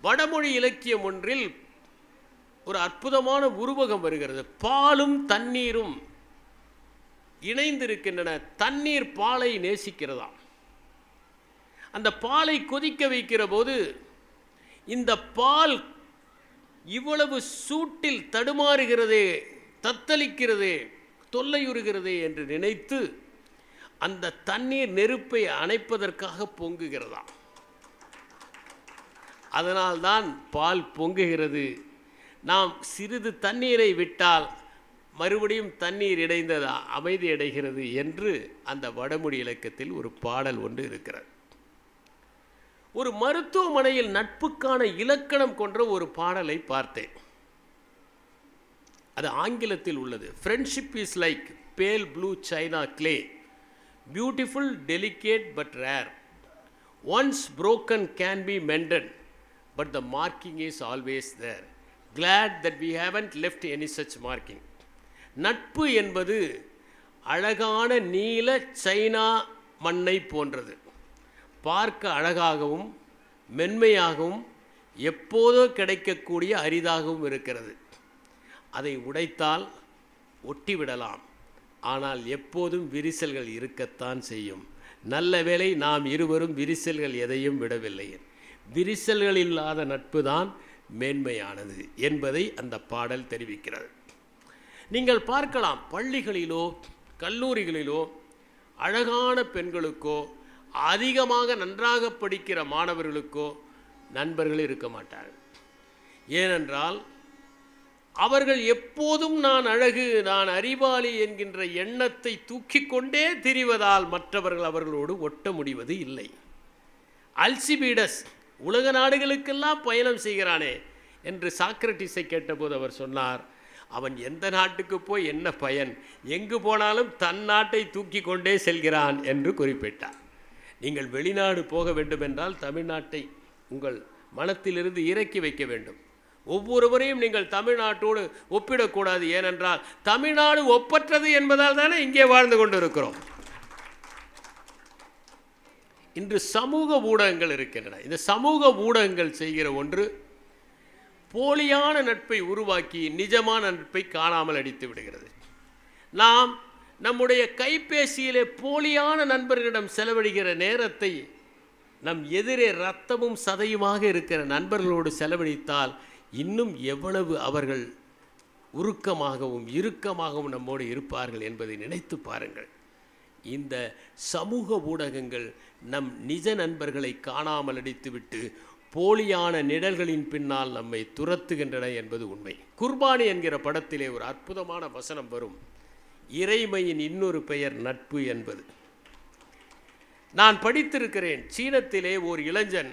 வடமொழி இலக்கியம் ஒன்றில் ஒரு அற்புதமான உருவகம் வருகிறது. பாலும் தண்ணீரும் இணைந்திருக்கின்றன. தண்ணீர் பாலை நேசிக்கிறதாம். அந்த பாலை கொதிக்க வைக்கிற போது இந்த பால் இவ்வளவு சூட்டில் தடுமாறுகிறதே, தத்தளிக்கிறதே, தொல்லையுறுகிறதே என்று நினைத்து அந்த தண்ணீர் நெருப்பை அணைப்பதற்காக பொங்குகிறதாம். அதனால்தான் பால் பொங்குகிறது. நாம் சிறிது தண்ணீரை விட்டால் மறுபடியும் தண்ணீர் இணைந்ததா அமைதி அடைகிறது என்று அந்த வடமொழி இலக்கியத்தில் ஒரு பாடல் ஒன்று இருக்கிறது. ஒரு மருத்துவமனையில் நட்புக்கான இலக்கணம் கொன்ற ஒரு பாடலை பார்த்தேன். அது ஆங்கிலத்தில் உள்ளது. Friendship is like pale blue china clay, beautiful delicate but rare, once broken can be mended but the marking is always there, glad that we haven't left any such marking. நட்பு என்பது அழகான நீல சைனா மண்ணை போன்றது. பார்க்க அழகாகவும் மென்மையாகவும் எப்போதோ கிடைக்கக்கூடிய அரிதாகவும் இருக்கிறது. அதை உடைத்தால் ஒட்டிவிடலாம், ஆனால் எப்போதும் விரிசல்கள் இருக்கத்தான் செய்யும். நல்ல வேளை நாம் இருவரும் விரிசல்கள் எதையும் விடவில்லை. விரிசல்கள் இல்லாத நட்பு தான் மேன்மையானது என்பதை அந்த பாடல் தெரிவிக்கிறது. நீங்கள் பார்க்கலாம், பள்ளிகளிலோ கல்லூரிகளிலோ அழகான பெண்களுக்கோ அதிகமாக நன்றாக படிக்கிற மாணவர்களுக்கோ நண்பர்கள் இருக்க மாட்டார்கள். ஏனென்றால் அவர்கள் எப்போதும் நான் அழகு, நான் அறிவாளி என்கின்ற எண்ணத்தை தூக்கி கொண்டே திரிவதால் மற்றவர்கள் அவர்களோடு ஒட்ட முடிவது இல்லை. அல்சிபீடஸ் உலக நாடுகளுக்கெல்லாம் பயணம் செய்கிறானே என்று சாக்ரட்டிஸை கேட்டபோது அவர் சொன்னார், அவன் எந்த நாட்டுக்கு போய் என்ன பயன், எங்கு போனாலும் தன் நாட்டை தூக்கி கொண்டே செல்கிறான் என்று குறிப்பிட்டார். நீங்கள் வெளிநாடு போக வேண்டுமென்றால் தமிழ்நாட்டை உங்கள் மனத்திலிருந்து இறக்கி வைக்க வேண்டும். ஒவ்வொருவரையும் நீங்கள் தமிழ்நாட்டோடு ஒப்பிடக்கூடாது. ஏனென்றால் தமிழ்நாடு ஒப்பற்றது என்பதால் தானே இங்கே வாழ்ந்து கொண்டிருக்கிறோம். இன்று சமூக ஊடகங்கள் இருக்கின்றன. இந்த சமூக ஊடகங்கள் செய்கிற ஒன்று, போலியான நட்பை உருவாக்கி நிஜமான நட்பை காணாமல் அடித்து விடுகிறது. நாம் நம்முடைய கைபேசியிலே போலியான நண்பர்களிடம் செலவழிக்கிற நேரத்தை நம் எதிரே இரத்தமும் சதையுமாக இருக்கிற நண்பர்களோடு செலவழித்தால் இன்னும் எவ்வளவு அவர்கள் உருக்கமாகவும் இறுக்கமாகவும் நம்மோடு இருப்பார்கள் என்பதை நினைத்து பாருங்கள். இந்த சமூக ஊடகங்கள் நம் நிஜ நண்பர்களை காணாமல் அடித்துவிட்டு போலியான நிழல்களின் பின்னால் நம்மை துரத்துகின்றன என்பது உண்மை. குர்பானி என்கிற படத்திலே ஒரு அற்புதமான வசனம் வரும், இறைமையின் இன்னொரு பெயர் நட்பு என்பது. நான் படித்திருக்கிறேன். சீனத்திலே ஓர் இளைஞன்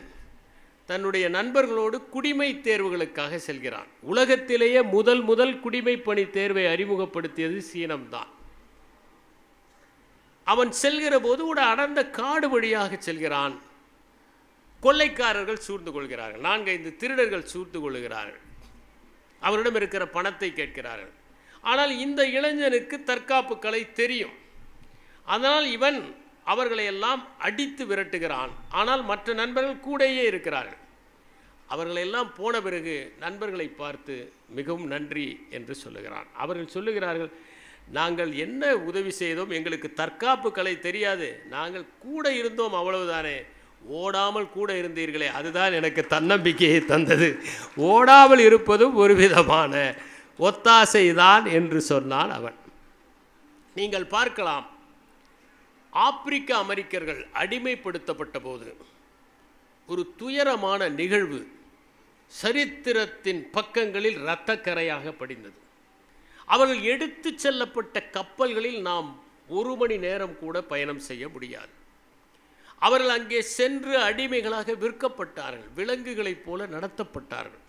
தன்னுடைய நண்பர்களோடு குடிமை தேர்வுகளுக்காக செல்கிறான். உலகத்திலேயே முதல் குடிமை பணி தேர்வை அறிமுகப்படுத்தியது சீனம்தான். அவன் செல்கிற போது ஒரு அடர்ந்த காடு வழியாக செல்கிறான். கொள்ளைக்காரர்கள் சூழ்ந்து கொள்கிறார்கள். 4-5 திருடர்கள் சூழ்ந்து கொள்கிறார்கள். அவரிடம் இருக்கிற பணத்தை கேட்கிறார்கள். ஆனால் இந்த இளைஞனுக்கு தற்காப்பு கலை தெரியும். அதனால் இவன் அவர்களை எல்லாம் அடித்து விரட்டுகிறான். ஆனால் மற்ற நண்பர்கள் கூடயே இருக்கிறார்கள். அவர்களெல்லாம் போன பிறகு நண்பர்களை பார்த்து மிகவும் நன்றி என்று சொல்லுகிறான். அவர்கள் சொல்லுகிறார்கள், நாங்கள் என்ன உதவி செய்தோம், எங்களுக்கு தற்காப்பு கலை தெரியாது, நாங்கள் கூட இருந்தோம், அவ்வளவுதானே, ஓடாமல் கூட இருந்தீர்களே, அதுதான் எனக்கு தன்னம்பிக்கையை தந்தது, ஓடாமல் இருப்பதும் ஒரு விதமான ஒத்தாசைதான் என்று சொன்னான் அவன். நீங்கள் பார்க்கலாம், ஆப்பிரிக்க அமெரிக்கர்கள் அடிமைப்படுத்தப்பட்ட போது ஒரு துயரமான நிகழ்வு சரித்திரத்தின் பக்கங்களில் இரத்தக்கரையாக படிந்தது. அவர்கள் எடுத்து செல்லப்பட்ட கப்பல்களில் நாம் 1 மணி நேரம் கூட பயணம் செய்ய முடியாது. அவர்கள் அங்கே சென்று அடிமைகளாக விற்கப்பட்டார்கள், விலங்குகளைப் போல நடத்தப்பட்டார்கள்.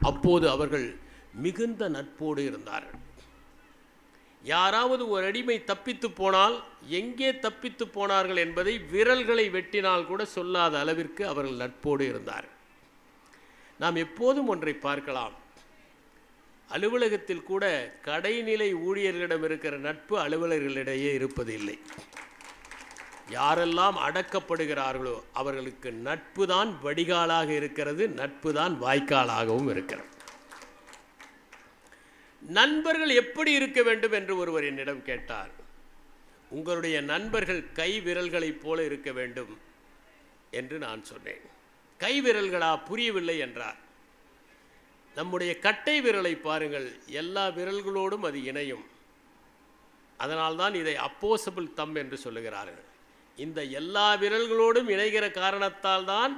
அப்போது அவர்கள் மிகுந்த நட்போடு இருந்தார்கள். யாராவது ஒரு அடிமை தப்பித்து போனால் எங்கே தப்பித்து போனார்கள் என்பதை விரல்களை வெட்டினால் கூட சொல்லாத அளவிற்கு அவர்கள் நட்போடு இருந்தார்கள். நாம் எப்போதும் ஒன்றை பார்க்கலாம், அலுவலகத்தில் கூட கடைநிலை ஊழியர்களிடம் இருக்கிற நட்பு அலுவலர்களிடையே இருப்பதில்லை. யாரெல்லாம் அடக்கப்படுகிறார்களோ அவர்களுக்கு நட்பு தான் வடிகாலாக இருக்கிறது, நட்பு தான் வாய்க்காலாகவும் இருக்கிறது. நண்பர்கள் எப்படி இருக்க வேண்டும் என்று ஒருவர் என்னிடம் கேட்டார். உங்களுடைய நண்பர்கள் கை விரல்களைப் போல இருக்க வேண்டும் என்று நான் சொன்னேன். கை விரல்களா, புரியவில்லை என்றார். நம்முடைய கட்டை விரலை பாருங்கள், எல்லா விரல்களோடும் அது இணையும். அதனால்தான் இதை அப்போசபிள் தம் என்று சொல்லுகிறார்கள். இந்த எல்லா விரல்களோடும் இணைகிற காரணத்தால் தான்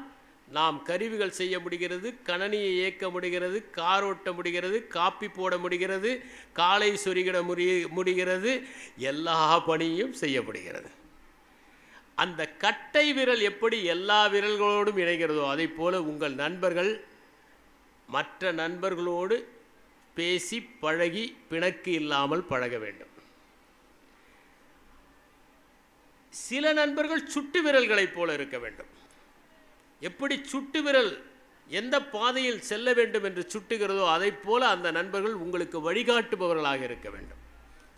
நாம் கருவிகள் செய்ய முடிகிறது, கணனியை இயக்க முடிகிறது, கார் ஓட்ட முடிகிறது, காப்பி போட முடிகிறது, காலை சொருகிட முடிகிறது, எல்லா பணியும் செய்ய முடிகிறது. அந்த கட்டை விரல் எப்படி எல்லா விரல்களோடும் இணைகிறதோ அதை போல உங்கள் நண்பர்கள் மற்ற நண்பர்களோடு பேசி பழகி பிணக்கு இல்லாமல் பழக வேண்டும். சில நண்பர்கள் சுட்டு விரல்களைப் போல இருக்க வேண்டும். எப்படி சுட்டு விரல் எந்த பாதையில் செல்ல வேண்டும் என்று சுட்டுகிறதோ அதை போல அந்த நண்பர்கள் உங்களுக்கு வழிகாட்டுபவர்களாக இருக்க வேண்டும்.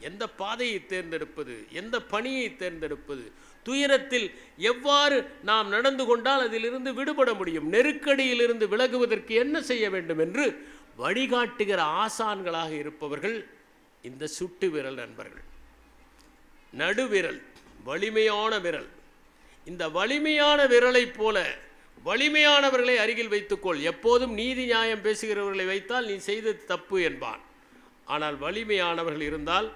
எந்த பாதையை தேர்ந்தெடுப்பது, எந்த பணியை தேர்ந்தெடுப்பது, துயரத்தில் எவ்வாறு நாம் நடந்து கொண்டால் அதிலிருந்து விடுபட முடியும், நெருக்கடியிலிருந்து விலகுவதற்கு என்ன செய்ய வேண்டும் என்று வழிகாட்டுகிற ஆசான்களாக இருப்பவர்கள் இந்த சுட்டு விரல் நண்பர்கள். நடுவிரல் வலிமையான விரல். இந்த வலிமையான விரலைப் போல வலிமையானவர்களை அருகில் வைத்துக்கொள். எப்போதும் நீதி நியாயம் பேசுகிறவர்களை வைத்தால் நீ செய்தது தப்பு என்பான். ஆனால் வலிமையானவர்கள் இருந்தால்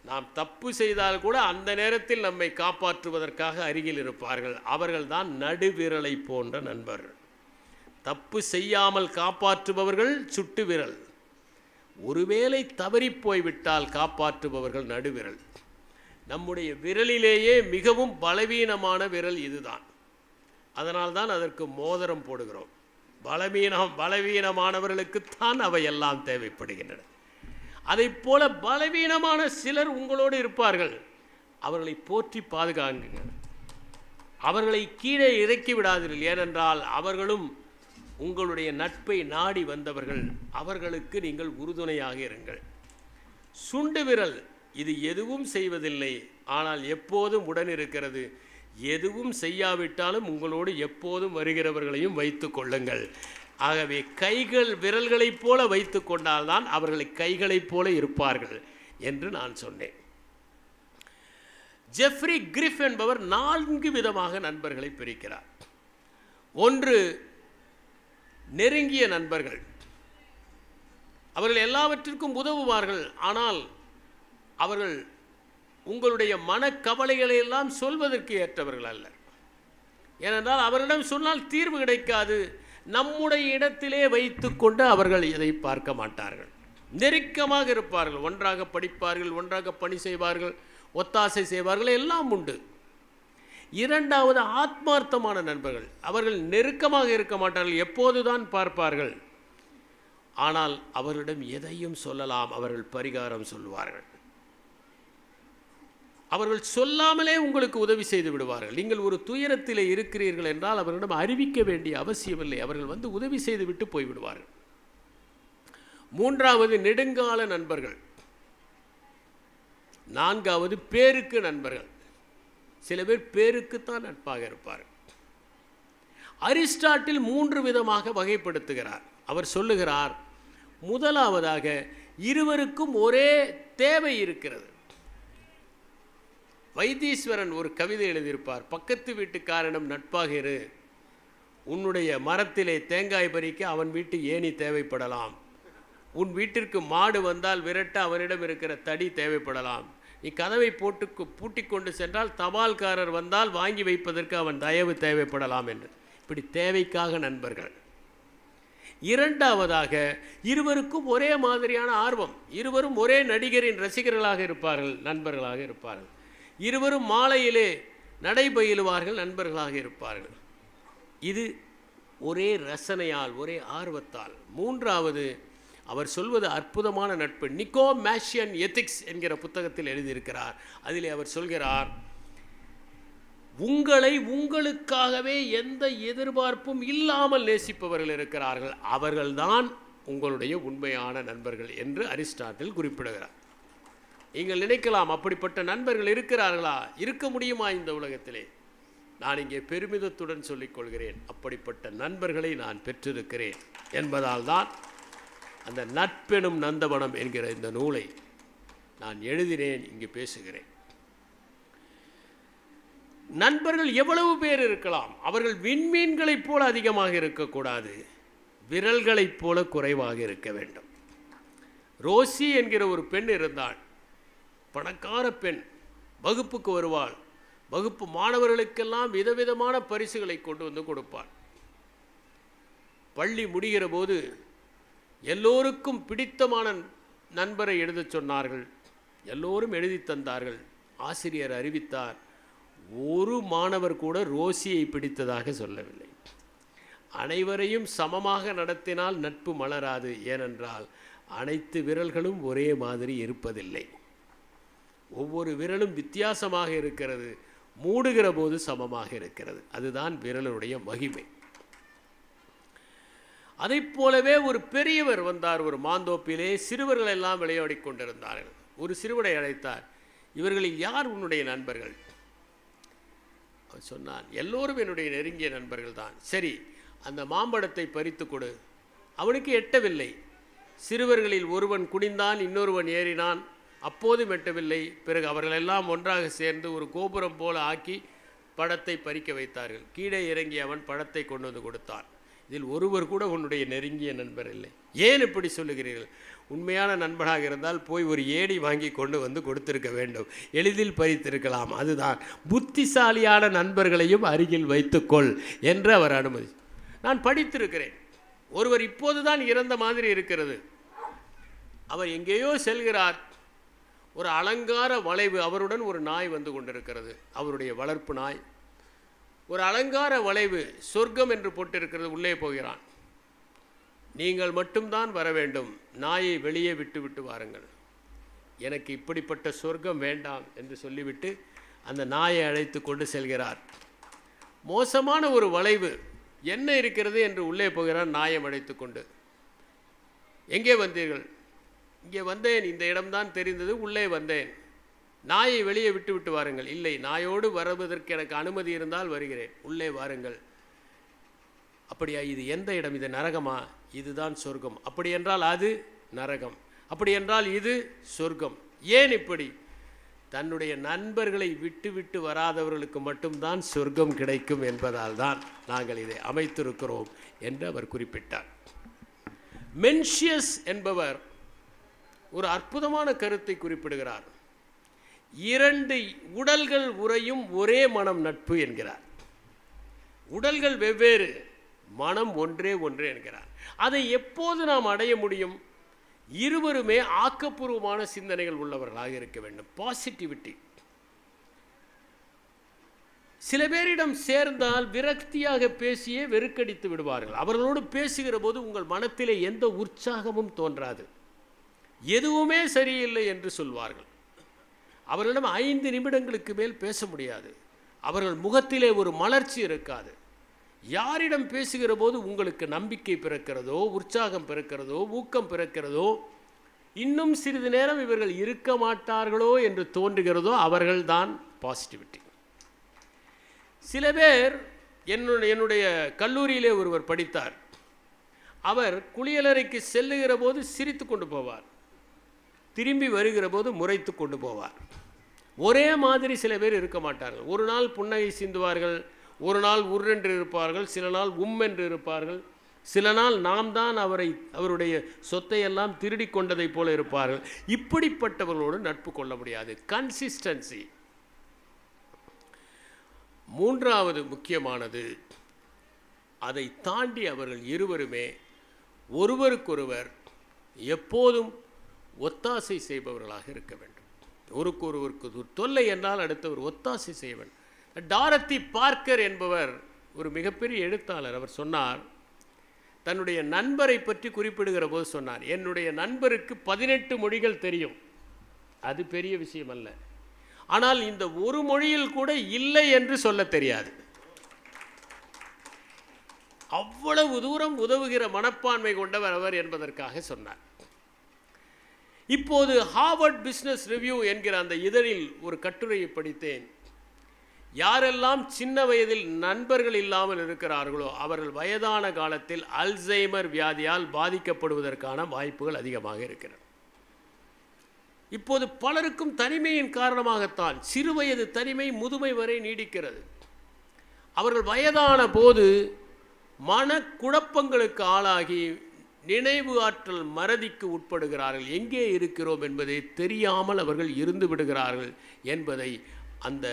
நாம் தப்பு செய்தால் கூட அந்த நேரத்தில் நம்மை காப்பாற்றுவதற்காக அருகில் இருப்பார்கள். அவர்கள்தான் நடுவிரலை போன்ற நண்பர்கள். தப்பு செய்யாமல் காப்பாற்றுபவர்கள் சுட்டு விரல். ஒருவேளை தவறி போய்விட்டால் காப்பாற்றுபவர்கள் நடுவிரல். நம்முடைய விரலிலேயே மிகவும் பலவீனமான விரல் இதுதான். அதனால்தான் அதற்கு மோதிரம் போடுகிறோம். பலவீனமானவர்களுக்குத்தான் அவையெல்லாம் தேவைப்படுகின்றன. அதைப் போல பலவீனமான சிலர் உங்களோடு இருப்பார்கள். அவர்களை போற்றி பாதுகாங்க. அவர்களை கீழே இறக்கி விடாதீர்கள். ஏனென்றால் அவர்களும் உங்களுடைய நட்பை நாடி வந்தவர்கள். அவர்களுக்கு நீங்கள் உறுதுணையாக இருங்கள். சுண்டு விரல் இது எதுவும் செய்வதில்லை, ஆனால் எப்போதும் உடன் இருக்கிறது. எதுவும் செய்யாவிட்டாலும் உங்களோடு எப்போதும் வருகிறவர்களையும் வைத்து கொள்ளுங்கள். ஆகவே கைகள் விரல்களைப் போல வைத்து கொண்டால்தான் அவர்களை கைகளைப் போல இருப்பார்கள் என்று நான் சொன்னேன். ஜெஃப்ரி கிரிஃப் என்பவர் 4 விதமாக நண்பர்களை பிரிக்கிறார். ஒன்று, நெருங்கிய நண்பர்கள். அவர்கள் எல்லாவற்றிற்கும் உதவுவார்கள். ஆனால் அவர்கள் உங்களுடைய மனக்கவலைகளை எல்லாம் சொல்வதற்கு ஏற்றவர்கள் அல்ல. ஏனென்றால் அவர்களிடம் சொன்னால் தீர்வு கிடைக்காது. நம்முடைய இடத்திலே வைத்து கொண்டு அவர்கள் இதை பார்க்க மாட்டார்கள். நெருக்கமாக இருப்பார்கள். ஒன்றாக படிப்பார்கள், ஒன்றாக பணி செய்வார்கள், ஒத்தாசை செய்வார்கள், எல்லாம் உண்டு. இரண்டாவது, ஆத்மார்த்தமான நண்பர்கள். அவர்கள் நெருக்கமாக இருக்க மாட்டார்கள், எப்போதுதான் பார்ப்பார்கள். ஆனால் அவர்களிடம் எதையும் சொல்லலாம், அவர்கள் பரிகாரம் சொல்வார்கள். அவர்கள் சொல்லாமலே உங்களுக்கு உதவி செய்து விடுவார்கள். நீங்கள் ஒரு துயரத்திலே இருக்கிறீர்கள் என்றால் அவர்களிடம் அறிவிக்க வேண்டிய அவசியமில்லை. அவர்கள் வந்து உதவி செய்து விட்டு போய்விடுவார்கள். மூன்றாவது, நெடுங்கால நண்பர்கள். நான்காவது, பேருக்கு நண்பர்கள். சில பேர் பேருக்குத்தான் நட்பாக இருப்பார்கள். அரிஸ்டாட்டில் 3 விதமாக வகைப்படுத்துகிறார். அவர் சொல்லுகிறார், முதலாவதாக இருவருக்கும் ஒரே தேவை இருக்கிறது. வைத்தீஸ்வரன் ஒரு கவிதை எழுதியிருப்பார். பக்கத்து வீட்டுக்காரனிடம் நட்பாக இரு. உன்னுடைய மரத்திலே தேங்காய் பறிக்க அவன் வீட்டு ஏணி தேவைப்படலாம். உன் வீட்டிற்கு மாடு வந்தால் விரட்ட அவனிடம் இருக்கிற தடி தேவைப்படலாம். நீ கதவை பூட்டி கொண்டு சென்றால் தபால்காரர் வந்தால் வாங்கி வைப்பதற்கு அவன் தயவு தேவைப்படலாம் என்று. இப்படி தேவைக்காக நண்பர்கள். இரண்டாவதாக, இருவருக்கும் ஒரே மாதிரியான ஆர்வம். இருவரும் ஒரே நடிகரின் ரசிகர்களாக இருப்பார்கள், நண்பர்களாக இருப்பார்கள். இருவரும் மாலையிலே நடைபயிலுவார்கள், நண்பர்களாக இருப்பார்கள். இது ஒரே ரசனையால், ஒரே ஆர்வத்தால். மூன்றாவது, அவர் சொல்வது அற்புதமான நட்பு. நிக்கோமேஷியன் எத்திக்ஸ் என்கிற புத்தகத்தில் எழுதியிருக்கிறார். அதிலே அவர் சொல்கிறார், உங்களை உங்களுக்காகவே எந்த எதிர்பார்ப்பும் இல்லாமல் நேசிப்பவர்கள் இருக்கிறார்கள், அவர்கள்தான் உங்களுடைய உண்மையான நண்பர்கள் என்று அரிஸ்டாட்டில் குறிப்பிடுகிறார். நீங்கள் நினைக்கலாம், அப்படிப்பட்ட நண்பர்கள் இருக்கிறார்களா? இருக்க முடியுமா இந்த உலகத்திலே? நான் இங்கே பெருமிதத்துடன் சொல்லிக்கொள்கிறேன், அப்படிப்பட்ட நண்பர்களை நான் பெற்றிருக்கிறேன் என்பதால் தான் அந்த நட்பெனும் நந்தவனம் என்கிற இந்த நூலை நான் எழுதினேன், இங்கு பேசுகிறேன். நண்பர்கள் எவ்வளவு பேர் இருக்கலாம். அவர்கள் விண்மீன்களைப் போல அதிகமாக இருக்கக்கூடாது, விரல்களைப் போல குறைவாக இருக்க வேண்டும். ரோசி என்கிற ஒரு பெண் இருந்தாள். பணக்கார பெண். வகுப்புக்கு வருவாள். வகுப்பு மாணவர்களுக்கெல்லாம் விதவிதமான பரிசுகளை கொண்டு வந்து கொடுப்பாள். பள்ளி முடிகிற போது எல்லோருக்கும் பிடித்தமான நண்பரை எழுதச் சொன்னார்கள். எல்லோரும் எழுதி தந்தார்கள். ஆசிரியர் அறிவித்தார், ஒரு மாணவர் கூட ரோசியை பிடித்ததாக சொல்லவில்லை. அனைவரையும் சமமாக நடத்தினால் நட்பு மலராது. ஏனென்றால் அனைத்து விரல்களும் ஒரே மாதிரி இருப்பதில்லை. ஒவ்வொரு விரலும் வித்தியாசமாக இருக்கிறது. மூடுகிற போது சமமாக இருக்கிறது. அதுதான் விரலுடைய மகிமை. அதைப் போலவே ஒரு பெரியவர் வந்தார். ஒரு மாந்தோப்பிலே சிறுவர்கள் எல்லாம் விளையாடி கொண்டிருந்தார்கள். ஒரு சிறுவனை அழைத்தார். இவர்களில் யார் உன்னுடைய நண்பர்கள்? அவர் சொன்னான், எல்லோரும் என்னுடைய நெருங்கிய நண்பர்கள் தான். சரி, அந்த மாம்பழத்தை பறித்து கொடு. அவனுக்கு எட்டவில்லை. சிறுவர்களில் ஒருவன் குனிந்தான், இன்னொருவன் ஏறினான். அப்போதும் எட்டவில்லை. பிறகு அவர்களெல்லாம் ஒன்றாக சேர்ந்து ஒரு கோபுரம் போல ஆக்கி பழத்தை பறிக்க வைத்தார்கள். கீழே இறங்கி அவன் பழத்தை கொண்டு வந்து கொடுத்தான். இதில் ஒருவர் கூட உன்னுடைய நெருங்கிய நண்பர் இல்லை. ஏன் இப்படி சொல்லுகிறீர்கள்? உண்மையான நண்பனாக இருந்தால் போய் ஒரு ஏடி வாங்கி கொண்டு வந்து கொடுத்திருக்க வேண்டும், எளிதில் பறித்திருக்கலாம். அதுதான், புத்திசாலியான நண்பர்களையும் அருகில் வைத்துக்கொள் என்று அவர் அனுமதி. நான் படித்திருக்கிறேன். ஒருவர் இப்போதுதான் இறந்த மாதிரி இருக்கிறது. அவர் எங்கேயோ செல்கிறார். ஒரு அலங்கார வளைவு, அவருடன் ஒரு நாய் வந்து கொண்டிருக்கிறது, அவருடைய வளர்ப்பு நாய். ஒரு அலங்கார வளைவு, சொர்க்கம் என்று போட்டிருக்கிறது. உள்ளே போகிறான். நீங்கள் மட்டும்தான் வர வேண்டும், நாயை வெளியே விட்டு விட்டு வாருங்கள், எனக்கு இப்படிப்பட்ட சொர்க்கம் வேண்டாம் என்று சொல்லிவிட்டு அந்த நாயை அழைத்து கொண்டு செல்கிறார். மோசமான ஒரு வளைவு, என்ன இருக்கிறது என்று உள்ளே போகிறார் நாயை அழைத்து கொண்டு. எங்கே வந்தீர்கள்? இங்கே வந்தேன், இந்த இடம்தான் தெரிந்தது, உள்ளே வந்தேன். நாயை வெளியே விட்டு விட்டு வாருங்கள். இல்லை, நாயோடு வருவதற்கு எனக்கு அனுமதி இருந்தால் வருகிறேன், உள்ளே வாருங்கள். அப்படியா? இது எந்த இடம்? இது நரகமா? இதுதான் சொர்க்கம். அப்படி என்றால் அது நரகம், அப்படி என்றால் இது சொர்க்கம். ஏன் இப்படி? தன்னுடைய நண்பர்களை விட்டு விட்டு வராதவர்களுக்கு மட்டும்தான் சொர்க்கம் கிடைக்கும் என்பதால் தான் நாங்கள் இதை அமைத்திருக்கிறோம் என்று அவர் குறிப்பிட்டார். மென்ஷியஸ் என்பவர் ஒரு அற்புதமான கருத்தை குறிப்பிடுகிறார். 2 உடல்கள் உறையும் ஒரே மனம் நட்பு என்கிறார். உடல்கள் வெவ்வேறு, மனம் ஒன்றே ஒன்று என்கிறார். அதை எப்போது நாம் அடைய முடியும்? இருவருமே ஆக்கப்பூர்வமான சிந்தனைகள் உள்ளவர்களாக இருக்க வேண்டும், பாசிட்டிவிட்டி. சில பேரிடம் சேர்ந்தால் விரக்தியாக பேசியே வெறுக்கடித்து விடுவார்கள். அவர்களோடு பேசுகிற போது உங்கள் மனத்திலே எந்த உற்சாகமும் தோன்றாது, எதுவுமே சரியில்லை என்று சொல்வார்கள். அவர்களிடம் 5 நிமிடங்களுக்கு மேல் பேச முடியாது. அவர்கள் முகத்திலே ஒரு மலர்ச்சி இருக்காது. யாரிடம் பேசுகிற போது உங்களுக்கு நம்பிக்கை பிறக்கிறதோ, உற்சாகம் பிறக்கிறதோ, ஊக்கம் பிறக்கிறதோ, இன்னும் சிறிது நேரம் இவர்கள் இருக்க மாட்டார்களோ என்று தோன்றுகிறதோ, அவர்கள்தான் பாசிட்டிவிட்டி. சில பேர், என்னுடைய கல்லூரியிலே ஒருவர் படித்தார். அவர் குளியலறைக்கு செல்லுகிற போது சிரித்து கொண்டு போவார், திரும்பி வருகிற போது முறைத்து கொண்டு போவார். ஒரே மாதிரி சில பேர் இருக்க மாட்டார்கள். ஒரு நாள் புன்னகை சிந்துவார்கள், ஒரு நாள் உர்ரென்று இருப்பார்கள், சில நாள் என்று இருப்பார்கள், சில நாள் நாம் தான் அவருடைய சொத்தை எல்லாம் திருடி கொண்டதை போல இருப்பார்கள். இப்படிப்பட்டவர்களோடு நட்பு கொள்ள முடியாது. கன்சிஸ்டன்சி. 3வது முக்கியமானது, அதை தாண்டி அவர்கள் இருவருமே ஒருவருக்கொருவர் எப்போதும் ஒத்தாசை செய்பவர்களாக இருக்க வேண்டும். ஒருவருக்கு தொல்லை என்றால் அடுத்தவர் ஒத்தாசை செய்ய வேண்டும். டாரத்தி பார்க்கர் என்பவர் ஒரு மிகப்பெரிய எழுத்தாளர். அவர் சொன்னார், தன்னுடைய நண்பரை பற்றி குறிப்பிடுகிற போது சொன்னார், என்னுடைய நண்பருக்கு 18 மொழிகள் தெரியும், அது பெரிய விஷயம் அல்ல, ஆனால் இந்த ஒரு மொழியில் கூட இல்லை என்று சொல்ல தெரியாது. அவ்வளவு தூரம் உதவுகிற மனப்பான்மை கொண்டவர் அவர் என்பதற்காக சொன்னார். இப்போது ஹார்வர்ட் பிஸ்னஸ் ரிவ்யூ என்கிற அந்த இதழில் ஒரு கட்டுரையை படித்தேன். யாரெல்லாம் சின்ன வயதில் நண்பர்கள் இல்லாமல் இருக்கிறார்களோ அவர்கள் வயதான காலத்தில் அல்சைமர் வியாதியால் பாதிக்கப்படுவதற்கான வாய்ப்புகள் அதிகமாக இருக்கிறது. இப்போது பலருக்கும் தனிமையின் காரணமாகத்தான் சிறுவயது தனிமை முதுமை வரை நீடிக்கிறது. அவர்கள் வயதான போது மனக்குழப்பங்களுக்கு ஆளாகி நினைவு ஆற்றல் மறதிக்கு உட்படுகிறார்கள். எங்கே இருக்கிறோம் என்பதை தெரியாமல் அவர்கள் இருந்து விடுகிறார்கள் என்பதை அந்த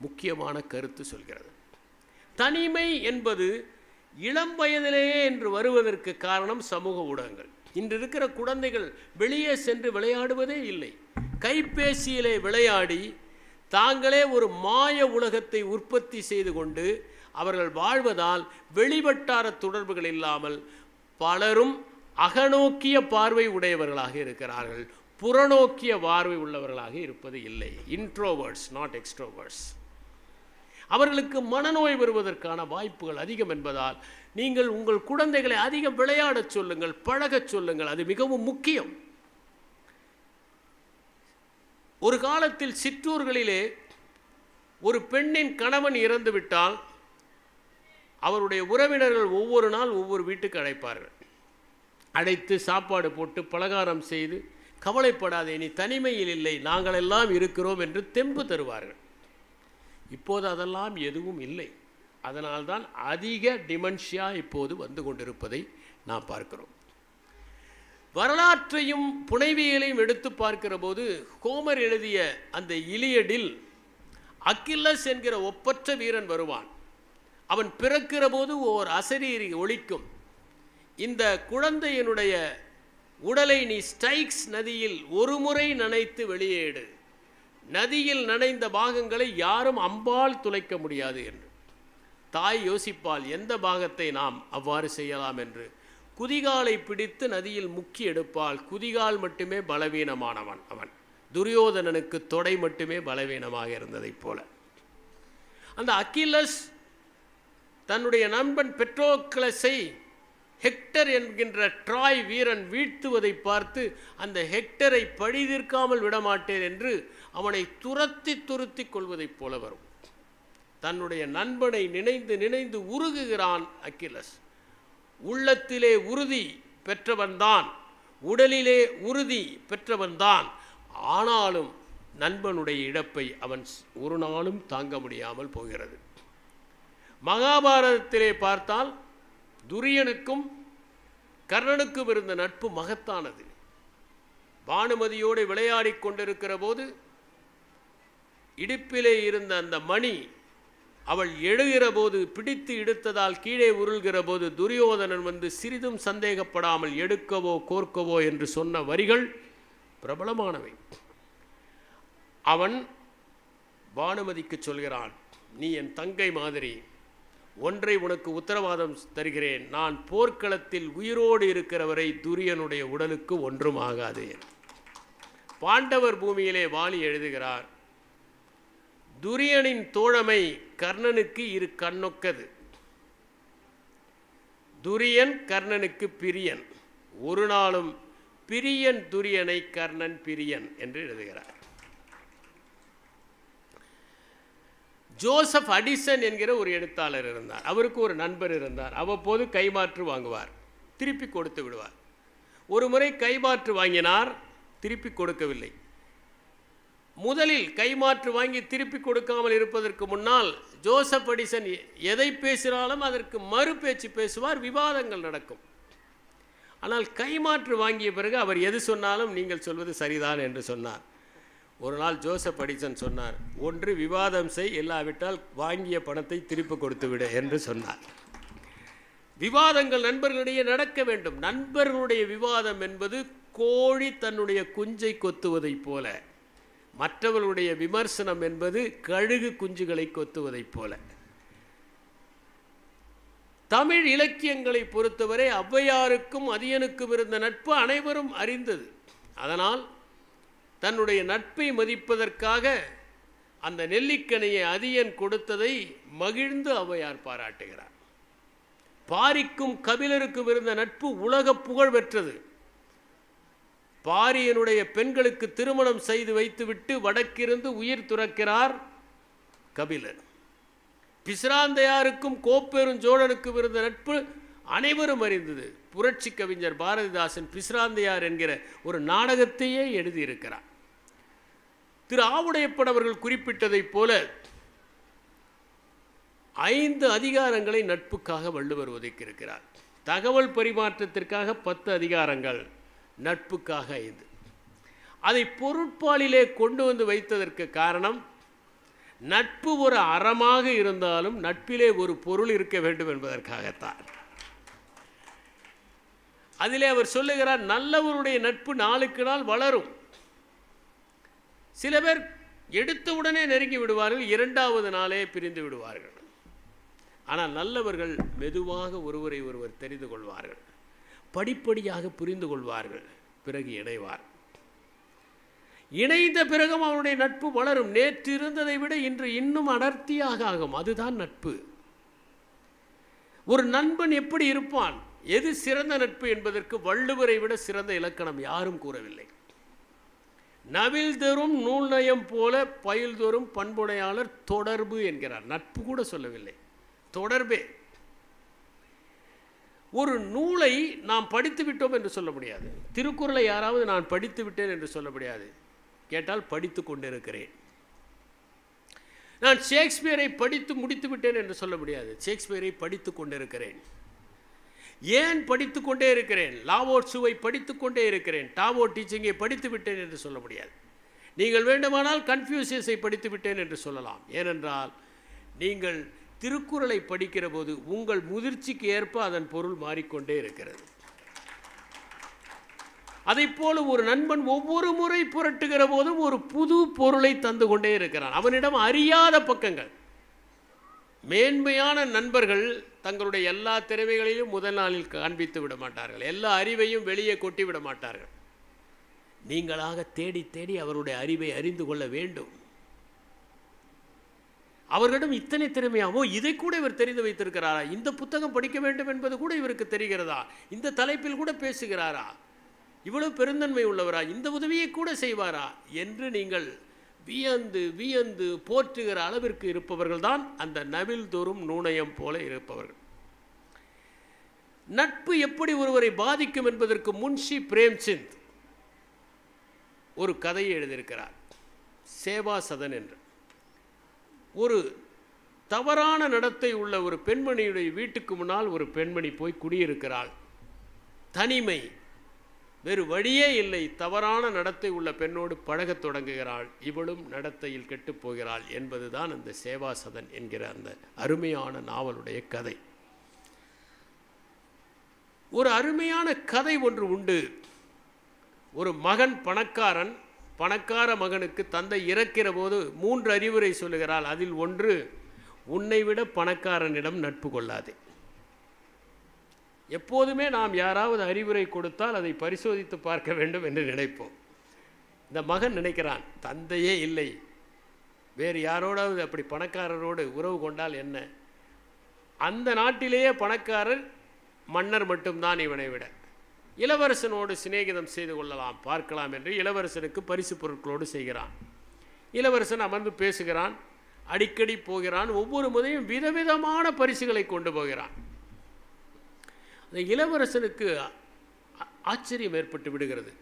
முக்கியமான கருத்து சொல்கிறது. தனிமை என்பது இளம் வயதிலேயே என்று வருவதற்கு காரணம் சமூக ஊடகங்கள். இன்று இருக்கிற குழந்தைகள் வெளியே சென்று விளையாடுவதே இல்லை. கைபேசியிலே விளையாடி தாங்களே ஒரு மாய உலகத்தை உற்பத்தி செய்து கொண்டு அவர்கள் வாழ்வதால் வெளிவட்டார தொடர்புகள் இல்லாமல் பலரும் அகநோக்கிய பார்வை உடையவர்களாக இருக்கிறார்கள், புறநோக்கிய பார்வை உள்ளவர்களாக இருப்பது இல்லை. Introverts, not extroverts. அவர்களுக்கு மனநோய் வருவதற்கான வாய்ப்புகள் அதிகம் என்பதால் நீங்கள் உங்கள் குழந்தைகளை அதிகம் விளையாடச் சொல்லுங்கள், பழகச் சொல்லுங்கள். அது மிகவும் முக்கியம். ஒரு காலத்தில் சிற்றூர்களிலே ஒரு பெண்ணின் கணவன் இறந்துவிட்டால் அவருடைய உறவினர்கள் ஒவ்வொரு நாள் ஒவ்வொரு வீட்டுக்கு அழைப்பார்கள். அழைத்து சாப்பாடு போட்டு பலகாரம் செய்து, கவலைப்படாதே, நீ தனிமையில் இல்லை, நாங்கள் எல்லாம் இருக்கிறோம் என்று தெம்பு தருவார்கள். இப்போது அதெல்லாம் எதுவும் இல்லை. அதனால்தான் அதிக டிமென்ஷியா இப்போது வந்து கொண்டிருப்பதை நாம் பார்க்கிறோம். வரலாற்றையும் புனைவியலையும் எடுத்து பார்க்கிற போது ஹோமர் எழுதிய அந்த இலியடில் அக்கில்லஸ் என்கிற ஒப்பற்ற வீரன் வருவான். அவன் பிறக்கிற போது ஓர் அசரீரி ஒலிக்கும். இந்த குழந்தையினுடைய உடலை நீ ஸ்டைக்ஸ் நதியில் ஒரு முறை நனைத்து வெளியேடு. நதியில் நனைந்த பாகங்களை யாரும் அம்பால் துளைக்க முடியாது என்று. தாய் யோசிப்பால் எந்த பாகத்தை நாம் அவ்வாறு செய்யலாம் என்று. குதிகாலை பிடித்து நதியில் முக்கி எடுப்பால். குதிகால் மட்டுமே பலவீனமானவன் அவன். துரியோதனனுக்கு தொடை மட்டுமே பலவீனமாக இருந்ததைப் போல. அந்த அக்கிலஸ் தன்னுடைய நண்பன் பெட்ரோக்ளஸை ஹெக்டர் என்கின்ற ட்ராய் வீரன் வீழ்த்துவதை பார்த்து அந்த ஹெக்டரை பழிதீர்க்காமல் விடமாட்டேன் என்று அவனை துரத்தி கொள்வதைப் போல வரும். தன்னுடைய நண்பனை நினைந்து நினைந்து உருகுகிறான் அக்கிலஸ். உள்ளத்திலே உறுதி பெற்றவன்தான், உடலிலே உறுதி பெற்றவன்தான். ஆனாலும் நண்பனுடைய இழப்பை அவன் ஒரு நாளும் தாங்க முடியாமல் போகிறது. மகாபாரதத்திலே பார்த்தால் துரியனுக்கும் கர்ணனுக்கும் இருந்த நட்பு மகத்தானது. பானுமதியோடு விளையாடி கொண்டிருக்கிற போது இடுப்பிலே இருந்த அந்த மணி அவள் எழுகிற போது பிடித்து இழுத்ததால் கீழே உருள்கிற போது துரியோதனன் வந்து சிறிதும் சந்தேகப்படாமல் எடுக்கவோ கோர்க்கவோ என்று சொன்ன வரிகள் பிரபலமானவை. அவன் பானுமதிக்கு சொல்கிறான், நீ என் தங்கை மாதிரி, ஒன்றை உனக்கு உத்தரவாதம் தருகிறேன், நான் போர்க்களத்தில் உயிரோடு இருக்கிறவரை துரியனுடைய உடலுக்கு ஒன்றும் ஆகாது. பாண்டவர் பூமியிலே வாலி எழுதுகிறார், துரியனின் தோழமை கர்ணனுக்கு இரு கண்ணொக்கது. துரியன் கர்ணனுக்கு பிரியன், ஒரு நாளும் பிரியன் துரியனை கர்ணன் பிரியன் என்று எழுதுகிறார். ஜோசப் அடிசன் என்கிற ஒரு எழுத்தாளர் இருந்தார். அவருக்கு ஒரு நண்பர் இருந்தார். அவ்வப்போது கைமாற்று வாங்குவார், திருப்பி கொடுத்து விடுவார். ஒரு முறை கைமாற்று வாங்கினார், திருப்பி கொடுக்கவில்லை. முதலில் கைமாற்று வாங்கி திருப்பி கொடுக்காமல் இருப்பதற்கு முன்னால் ஜோசப் அடிசன் எதை பேசினாலும் அதற்கு மறு பேச்சு பேசுவார், விவாதங்கள் நடக்கும். ஆனால் கைமாற்று வாங்கிய பிறகு அவர் எது சொன்னாலும் நீங்கள் சொல்வது சரிதான் என்று சொன்னார். ஒரு நாள் ஜோசப் அடிசன் சொன்னார், ஒன்று விவாதம் செய், இல்லாவிட்டால் வாங்கிய பணத்தை திருப்பி கொடுத்து விடு என்று சொன்னார். விவாதங்கள் நண்பர்களிடையே நடக்க வேண்டும். நண்பர்களுடைய விவாதம் என்பது கோழி தன்னுடைய குஞ்சை கொத்துவதைப் போல, மற்றவர்களுடைய விமர்சனம் என்பது கழுகு குஞ்சுகளை கொத்துவதைப் போல. தமிழ் இலக்கியங்களை பொறுத்தவரை ஔவையாருக்கும் அதியனுக்கும் இருந்த நட்பு அனைவரும் அறிந்தது. அதனால் தன்னுடைய நட்பை மதிப்பதற்காக அந்த நெல்லிக்கனியை அதியன் கொடுத்ததை மகிழ்ந்து ஔவையார் பாராட்டுகிறார். பாரிக்கும் கபிலருக்கும் இருந்த நட்பு உலக புகழ் பெற்றது. பாரியனுடைய பெண்களுக்கு திருமணம் செய்து வைத்துவிட்டு வடக்கிருந்து உயிர் துறக்கிறார் கபிலர். பிசிராந்தையாருக்கும் கோப்பெரும் சோழனுக்கும் இருந்த நட்பு அனைவரும் அறிந்தது. புரட்சி கவிஞர் பாரதிதாசன் பிசிராந்தையார் என்கிற ஒரு நாடகத்தையே எழுதியிருக்கிறார். திரு ஆவுடையப்பன் அவர்கள் குறிப்பிட்டதைப் போல 5 அதிகாரங்களை நட்புக்காக வள்ளுவர் ஒதுக்கியிருக்கிறார். தகவல் பரிமாற்றத்திற்காக 10 அதிகாரங்கள், நட்புக்காக 5. அதை பொருட்பாலிலே கொண்டு வந்து வைத்ததற்கு காரணம், நட்பு ஒரு அறமாக இருந்தாலும் நட்பிலே ஒரு பொருள் இருக்க வேண்டும் என்பதற்காகத்தான். அதிலே அவர் சொல்லுகிறார், நல்லவருடைய நட்பு நாளுக்கு நாள் வளரும். சில பேர் எடுத்தவுடனே நெருங்கி விடுவார்கள், 2வது நாளே பிரிந்து விடுவார்கள். ஆனால் நல்லவர்கள் மெதுவாக ஒருவரை ஒருவர் தெரிந்து கொள்வார்கள், படிப்படியாக புரிந்து கொள்வார்கள், பிறகு இணைவார். இணைந்த பிறகும் அவருடைய நட்பு வளரும். நேற்று இருந்ததை விட இன்று இன்னும் அடர்த்தியாக ஆகும். அதுதான் நட்பு. ஒரு நண்பன் எப்படி இருப்பான், எது சிறந்த நட்பு என்பதற்கு வள்ளுவரை விட சிறந்த இலக்கணம் யாரும் கூறவில்லை. நவில் தரும் நூல் நயம் போல பயில் தரும் பண்புடையாளர் தொடர்பு என்கிறார். நட்பு கூட சொல்லவில்லை, தொடர்பே. ஒரு நூலை நாம் படித்து விட்டோம் என்று சொல்ல முடியாது. திருக்குறளை யாராவது நான் படித்து விட்டேன் என்று சொல்ல முடியாது. கேட்டால் படித்து கொண்டிருக்கிறேன். நான் ஷேக்ஸ்பியரை படித்து முடித்து விட்டேன் என்று சொல்ல முடியாது. ஷேக்ஸ்பியரை படித்து கொண்டிருக்கிறேன். ஏன் படித்து கொண்டே இருக்கிறேன்? லாவோட்சுவை படித்து கொண்டே இருக்கிறேன். டாவோ டீச்சிங்கை படித்து விட்டேன் என்று சொல்ல முடியாது. நீங்கள் வேண்டுமானால் கன்ஃபியூசியஸை படித்து விட்டேன் என்று சொல்லலாம். ஏனென்றால் நீங்கள் திருக்குறளை படிக்கிற போது உங்கள் முதிர்ச்சிக்கு ஏற்ப அதன் பொருள் மாறிக்கொண்டே இருக்கிறது. அதைப்போல ஒரு நண்பன் ஒவ்வொரு முறை புரட்டுகிற போதும் ஒரு புது பொருளை தந்து கொண்டே இருக்கிறான். அவனிடம் அறியாத பக்கங்கள். மேன்மையான நண்பர்கள் தங்களுடைய எல்லா திறமைகளையும் முதல் நாளில் காண்பித்து விட மாட்டார்கள். எல்லா அறிவையும் வெளியே கொட்டி விட மாட்டார்கள். நீங்களாக தேடி தேடி அவருடைய அறிவை அறிந்து கொள்ள வேண்டும். அவர்களிடம் இத்தனை திறமையாவோ, இதை கூட இவர் தெரிந்து வைத்திருக்கிறாரா, இந்த புத்தகம் படிக்க வேண்டும் என்பது கூட இவருக்கு தெரிகிறதா, இந்த தலைப்பில் கூட பேசுகிறாரா, இவ்வளவு பெருந்தன்மை உள்ளவரா, இந்த உதவியை கூட செய்வாரா என்று நீங்கள் வியந்து வியந்து போற்றுகிற அளவிற்கு இருப்பவர்கள் தான் அந்த நவில் தோறும் நூணயம் போல இருப்பவர்கள். நட்பு எப்படி ஒருவரை பாதிக்கும் என்பதற்கு முன்ஷி பிரேம்சந்த் ஒரு கதையை எழுதியிருக்கிறார். சேவா சதன் என்று. ஒரு தவறான நடத்தை உள்ள ஒரு பெண்மணியுடைய வீட்டுக்கு முன்னால் ஒரு பெண்மணி போய் குடியிருக்கிறாள். தனிமை, வேறு வழியே இல்லை. தவறான நடத்தை உள்ள பெண்ணோடு பழகத் தொடங்குகிறாள். இவளும் நடத்தையில் கெட்டுப்போகிறாள் என்பதுதான் அந்த சேவா சதன் என்கிற அந்த அருமையான நாவலுடைய கதை. ஒரு அருமையான கதை ஒன்று உண்டு. ஒரு மகன் பணக்காரன், பணக்கார மகனுக்கு தந்தை இறக்கிற போது 3 அறிவுரை சொல்லுகிறாள். அதில் ஒன்று, உன்னை விட பணக்காரனிடம் நட்பு கொள்ளாதே. எப்போதுமே நாம் யாராவது அறிவுரை கொடுத்தால் அதை பரிசோதித்து பார்க்க வேண்டும் என்று நினைப்போம். இந்த மகன் நினைக்கிறான், தந்தையே இல்லை, வேறு யாரோடாவது அப்படி பணக்காரரோடு உறவு கொண்டால் என்ன? அந்த நாட்டிலேயே பணக்காரர் மன்னர் மட்டும்தான் இவனை விட. இளவரசனோடு சிநேகிதம் செய்து கொள்ளலாம், பார்க்கலாம் என்று இளவரசனுக்கு பரிசு பொருட்களோடு செய்கிறான். இளவரசன் அமர்ந்து பேசுகிறான், அடிக்கடி போகிறான். ஒவ்வொரு முறையும் விதவிதமான பரிசுகளை கொண்டு போகிறான். அந்த இளவரசனுக்கு ஆச்சரியம் ஏற்பட்டு விடுகிறது.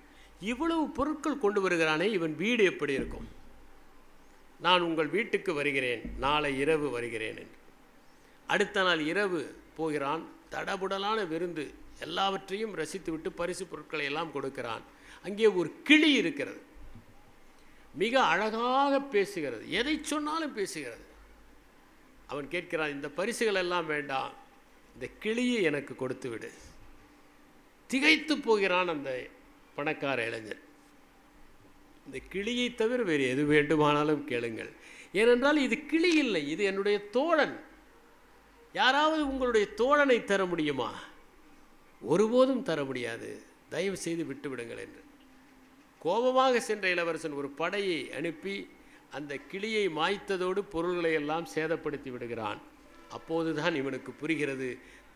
இவ்வளவு பொருட்கள் கொண்டு வருகிறானே, இவன் வீடு எப்படி இருக்கும்? நான் உங்கள் வீட்டுக்கு வருகிறேன், நாளை இரவு வருகிறேன் என்று. அடுத்த நாள் இரவு போகிறான். தடபுடலான விருந்து, எல்லாவற்றையும் ரசித்துவிட்டு பரிசு பொருட்களை எல்லாம் கொடுக்கிறான். அங்கே ஒரு கிளி இருக்கிறது. மிக அழகாக பேசுகிறது, எதை சொன்னாலும் பேசுகிறது. அவன் கேட்கிறான், இந்த பரிசுகள் எல்லாம் வேண்டாம், இந்த கிளியை எனக்கு கொடுத்து விடு. திகைத்து போகிறான் அந்த பணக்கார இளைஞன். இந்த கிளியை தவிர வேறு எது வேண்டுமானாலும் கேளுங்கள், ஏனென்றால் இது கிளி இல்லை, இது என்னுடைய தோழன். யாராவது உங்களுடைய தோழனை தர முடியுமா? ஒருபோதும் தர முடியாது, தயவு செய்து விட்டுவிடுங்கள் என்று. கோபமாக சென்ற இளவரசன் ஒரு படையை அனுப்பி அந்த கிளியை மாய்த்ததோடு பொருள்களை எல்லாம் சேதப்படுத்தி விடுகிறான். அப்போதுதான் இவனுக்கு புரிகிறது,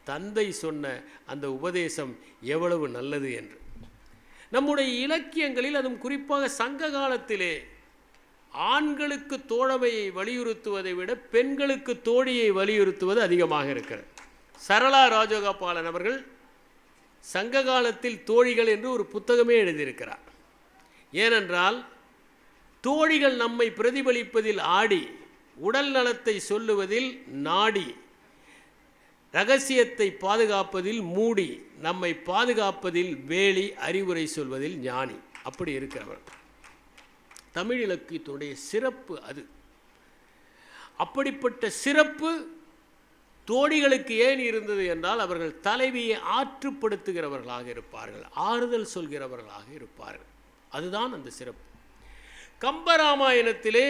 தந்தை சொன்ன அந்த உபதேசம் எவ்வளவு நல்லது என்று. நம்முடைய இலக்கியங்களில், அதுவும் குறிப்பாக சங்க காலத்திலே, ஆண்களுக்கு தோழமையை வலியுறுத்துவதை விட பெண்களுக்கு தோழியை வலியுறுத்துவது அதிகமாக இருக்கிறது. சரளா ராஜகோபாலன் அவர்கள் சங்க காலத்தில் தோழிகள் என்று ஒரு புத்தகமே எழுதியிருக்கிறார். ஏனென்றால் தோழிகள் நம்மை பிரதிபலிப்பதில் ஆடி, உடல் நலத்தை சொல்லுவதில் நாடி, ரகசியத்தை பாதுகாப்பதில் மூடி, நம்மை பாதுகாப்பதில் வேலி, அறிவுரை சொல்வதில் ஞானி. அப்படி இருக்கிறவர். தமிழ் இலக்கியத்துடைய சிறப்பு அது. அப்படிப்பட்ட சிறப்பு தோழிகளுக்கு ஏன் இருந்தது என்றால், அவர்கள் தலைவியை ஆற்றுப்படுத்துகிறவர்களாக இருப்பார்கள், ஆறுதல் சொல்கிறவர்களாக இருப்பார்கள். அதுதான் அந்த சிறப்பு. கம்பராமாயணத்திலே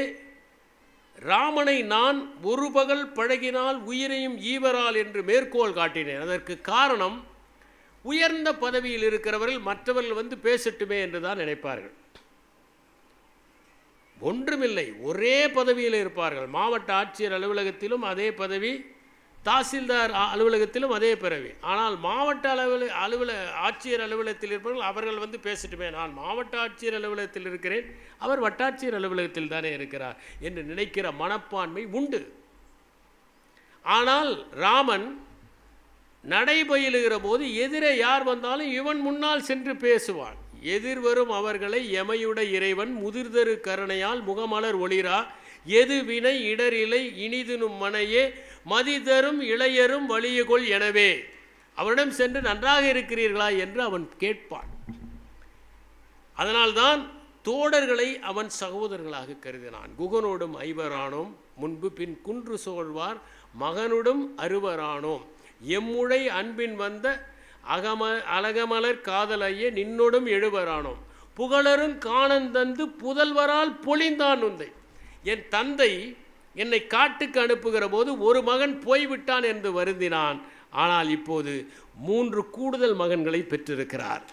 ராமனை நான் ஒரு பகல் பழகினால் உயிரையும் ஈவரால் என்று மேற்கோள் காட்டினேன். அதற்கு காரணம், உயர்ந்த பதவியில் இருக்கிறவர்கள் மற்றவர்கள் வந்து பேசட்டுமே என்று தான் நினைப்பார்கள். ஒன்றுமில்லை, ஒரே பதவியில் இருப்பார்கள். மாவட்ட ஆட்சியர் அலுவலகத்திலும் அதே பதவி, தாசில்தார் அலுவலகத்திலும் அதே பதவி. ஆனால் மாவட்ட ஆட்சியர் அலுவலகத்தில் இருப்பவர்கள் அவர்கள் வந்து பேசட்டுமே, நான் மாவட்ட ஆட்சியர் அலுவலகத்தில் இருக்கிறேன், அவர் வட்டாட்சியர் அலுவலகத்தில் தானே இருக்கிறார் என்று நினைக்கிற மனப்பான்மை உண்டு. ஆனால் ராமன் நடைபயிலுகிற போது எதிரே யார் வந்தாலும் இவன் முன்னால் சென்று பேசுவான். எதிர்வரும் அவர்களை எமையுட இறைவன் முதிர்தரு கருணையால் முகமலர் ஒளிரா, எது வினை இடரிலை இனிதினும் மனையே மதிதரும் இளையரும் வலியுகொள் எனவே. அவனிடம் சென்று நன்றாக இருக்கிறீர்களா என்று அவன் கேட்பான். அதனால்தான் தோடர்களை அவன் சகோதரர்களாக கருதினான். குகனோடும் ஐவரானோம், முன்பு பின் குன்று சோழ்வார் மகனுடும் அறுவரானோம், எம்முழை அன்பின் வந்த அழகமலர் காதலையே நின்னோடும் எழுவரானோம் புகழரும் காணந்தந்து புதல்வரால் பொழிந்தான் உந்தை. என் தந்தை என்னை காட்டுக்கு அனுப்புகிற போது ஒரு மகன் போய்விட்டான் என்று வருந்தினான். ஆனால் இப்போது 3 கூடுதல் மகன்களை பெற்றிருக்கிறார்.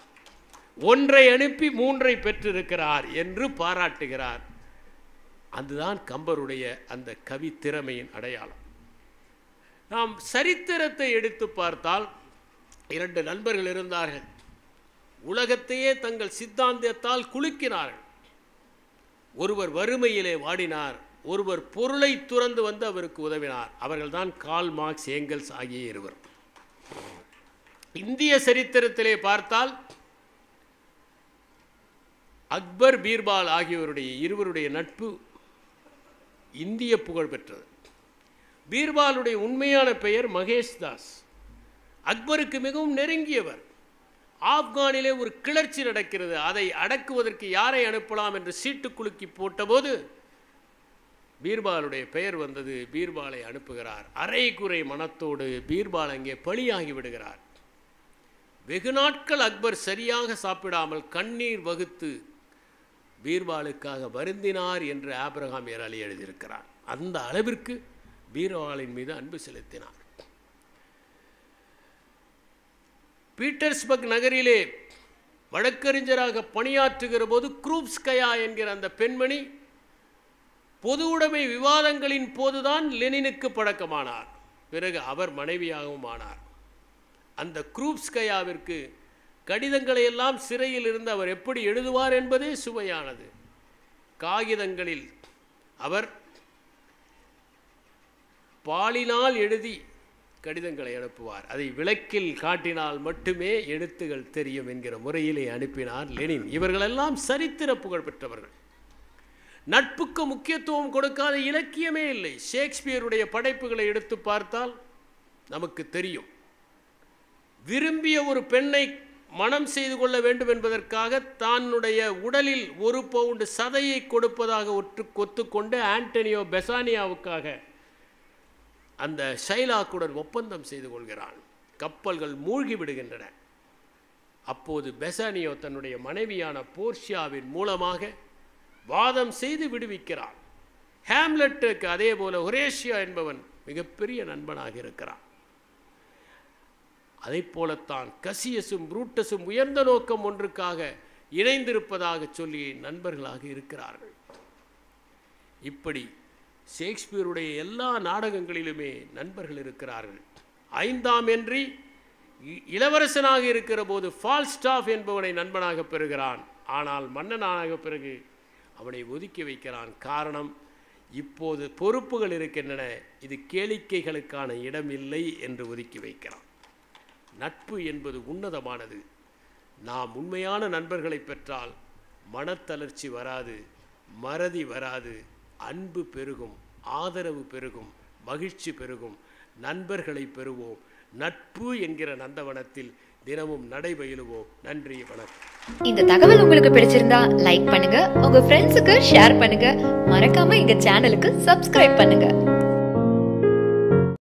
1 அனுப்பி 3 பெற்றிருக்கிறார் என்று பாராட்டுகிறார். அதுதான் கம்பருடைய அந்த கவி திறமையின் அடையாளம். நாம் சரித்திரத்தை எடுத்து பார்த்தால் 2 நண்பர்கள் இருந்தார்கள். உலகத்தையே தங்கள் சித்தாந்தத்தால் குலுக்கினார்கள். ஒருவர் வறுமையிலே வாடினார், ஒருவர் பொருளை துறந்து வந்து அவருக்கு உதவினார். அவர்கள்தான் கார்ல் மார்க்ஸ், ஏங்கல்ஸ் ஆகிய இருவர். இந்திய சரித்திரத்திலே பார்த்தால் அக்பர், பீர்பால் ஆகியோருடைய இருவருடைய நட்பு இந்திய புகழ் பெற்றது. பீர்பாலுடைய உண்மையான பெயர் மகேஷ் தாஸ். அக்பருக்கு மிகவும் நெருங்கியவர். ஆப்கானிலே ஒரு கிளர்ச்சி நடக்கிறது. அதை அடக்குவதற்கு யாரை அனுப்பலாம் என்று சீட்டு குலுக்கி போட்டபோது பீர்பாலுடைய பெயர் வந்தது. பீர்பாலை அனுப்புகிறார். அரைகுறை மனத்தோடு பீர்பால் அங்கே பலியாகி விடுகிறார். வெகு நாட்கள் அக்பர் சரியாக சாப்பிடாமல் கண்ணீர் வகுத்து பீர்பாலுக்காக வருந்தினார் என்று ஆபிரகாம் ஏராளி எழுதியிருக்கிறார். அந்த அளவிற்கு பீர்பாலின் மீது அன்பு செலுத்தினார். பீட்டர்ஸ்பர்க் நகரிலே வழக்கறிஞராக பணியாற்றுகிற போது குரூப்ஸ்கயா என்கிற அந்த பெண்மணி பொது உடைமை விவாதங்களின் போதுதான் லெனினுக்கு பழக்கமானார். பிறகு அவர் மனைவியாகவும் ஆனார். அந்த குரூப்ஸ்கயாவிற்கு கடிதங்களை எல்லாம் சிறையில் இருந்து அவர் எப்படி எழுதுவார் என்பதே சுவையானது. காகிதங்களில் அவர் பாலினால் எழுதி கடிதங்களை அனுப்புவார். அதை விளக்கில் காட்டினால் மட்டுமே எழுத்துகள் தெரியும் என்கிற முறையிலே அனுப்பினார் லெனின். இவர்களெல்லாம் சரித்திர புகழ் பெற்றவர்கள். நட்புக்கு முக்கியத்துவம் கொடுக்காத இலக்கியமே இல்லை. ஷேக்ஸ்பியருடைய படைப்புகளை எடுத்து பார்த்தால் நமக்கு தெரியும். விரும்பிய ஒரு பெண்ணை மனம் செய்து கொள்ள வேண்டும் என்பதற்காக தன்னுடைய உடலில் 1 பவுண்டு சதையை கொடுப்பதாக ஒத்துக்கொண்டு ஆண்டனியோ பெசானியாவுக்காக அந்த ஷைலாக்குடன் ஒப்பந்தம் செய்து கொள்கிறான். கப்பல்கள் மூழ்கி விடுகின்றன. அப்போது பெசானியோ தன்னுடைய மனைவியான போர்ஷியாவின் மூலமாக வாதம் செய்து விடுவிக்கிறான். ஹேம்லெட்டுக்கு அதே போல ஹொரேஷியா என்பவன் மிகப்பெரிய நண்பனாக இருக்கிறான். அதை போலத்தான் கசியஸும் புரூட்டஸும் உயர்ந்த நோக்கம் ஒன்றுக்காக இணைந்திருப்பதாக சொல்லி நண்பர்களாக இருக்கிறார்கள். இப்படி ஷேக்ஸ்பியருடைய எல்லா நாடகங்களிலுமே நண்பர்கள் இருக்கிறார்கள். 5ஆம் ஹென்றி இளவரசனாக இருக்கிற போது ஃபால்ஸ்டாஃப் என்பவனை நண்பனாக பெறுகிறான். ஆனால் மன்னனாக பிறகு அவனை ஒதுக்கி வைக்கிறான். காரணம், இப்போது பொறுப்புகள் இருக்கின்றன, இது கேளிக்கைகளுக்கான இடமில்லை என்று ஒதுக்கி வைக்கிறான். நட்பு என்பது உன்னதமானது. நாம் உண்மையான நண்பர்களை பெற்றால் மனத்தளர்ச்சி வராது, மறதி வராது, அன்பு பெருகும், ஆதரவு பெருகும், மகிழ்ச்சி பெருகும். நண்பர்களை பெறுவோம். நட்பு என்கிற நந்தவனத்தில் தினமும் நடைபயிலுவோம். நன்றி, வணக்கம். இந்த தகவல் உங்களுக்கு பிடிச்சிருந்தா லைக் பண்ணுங்க, உங்க ஃப்ரெண்ட்ஸுக்கு ஷேர் பண்ணுங்க, மறக்காம எங்க சேனலுக்கு சப்ஸ்கிரைப் பண்ணுங்க.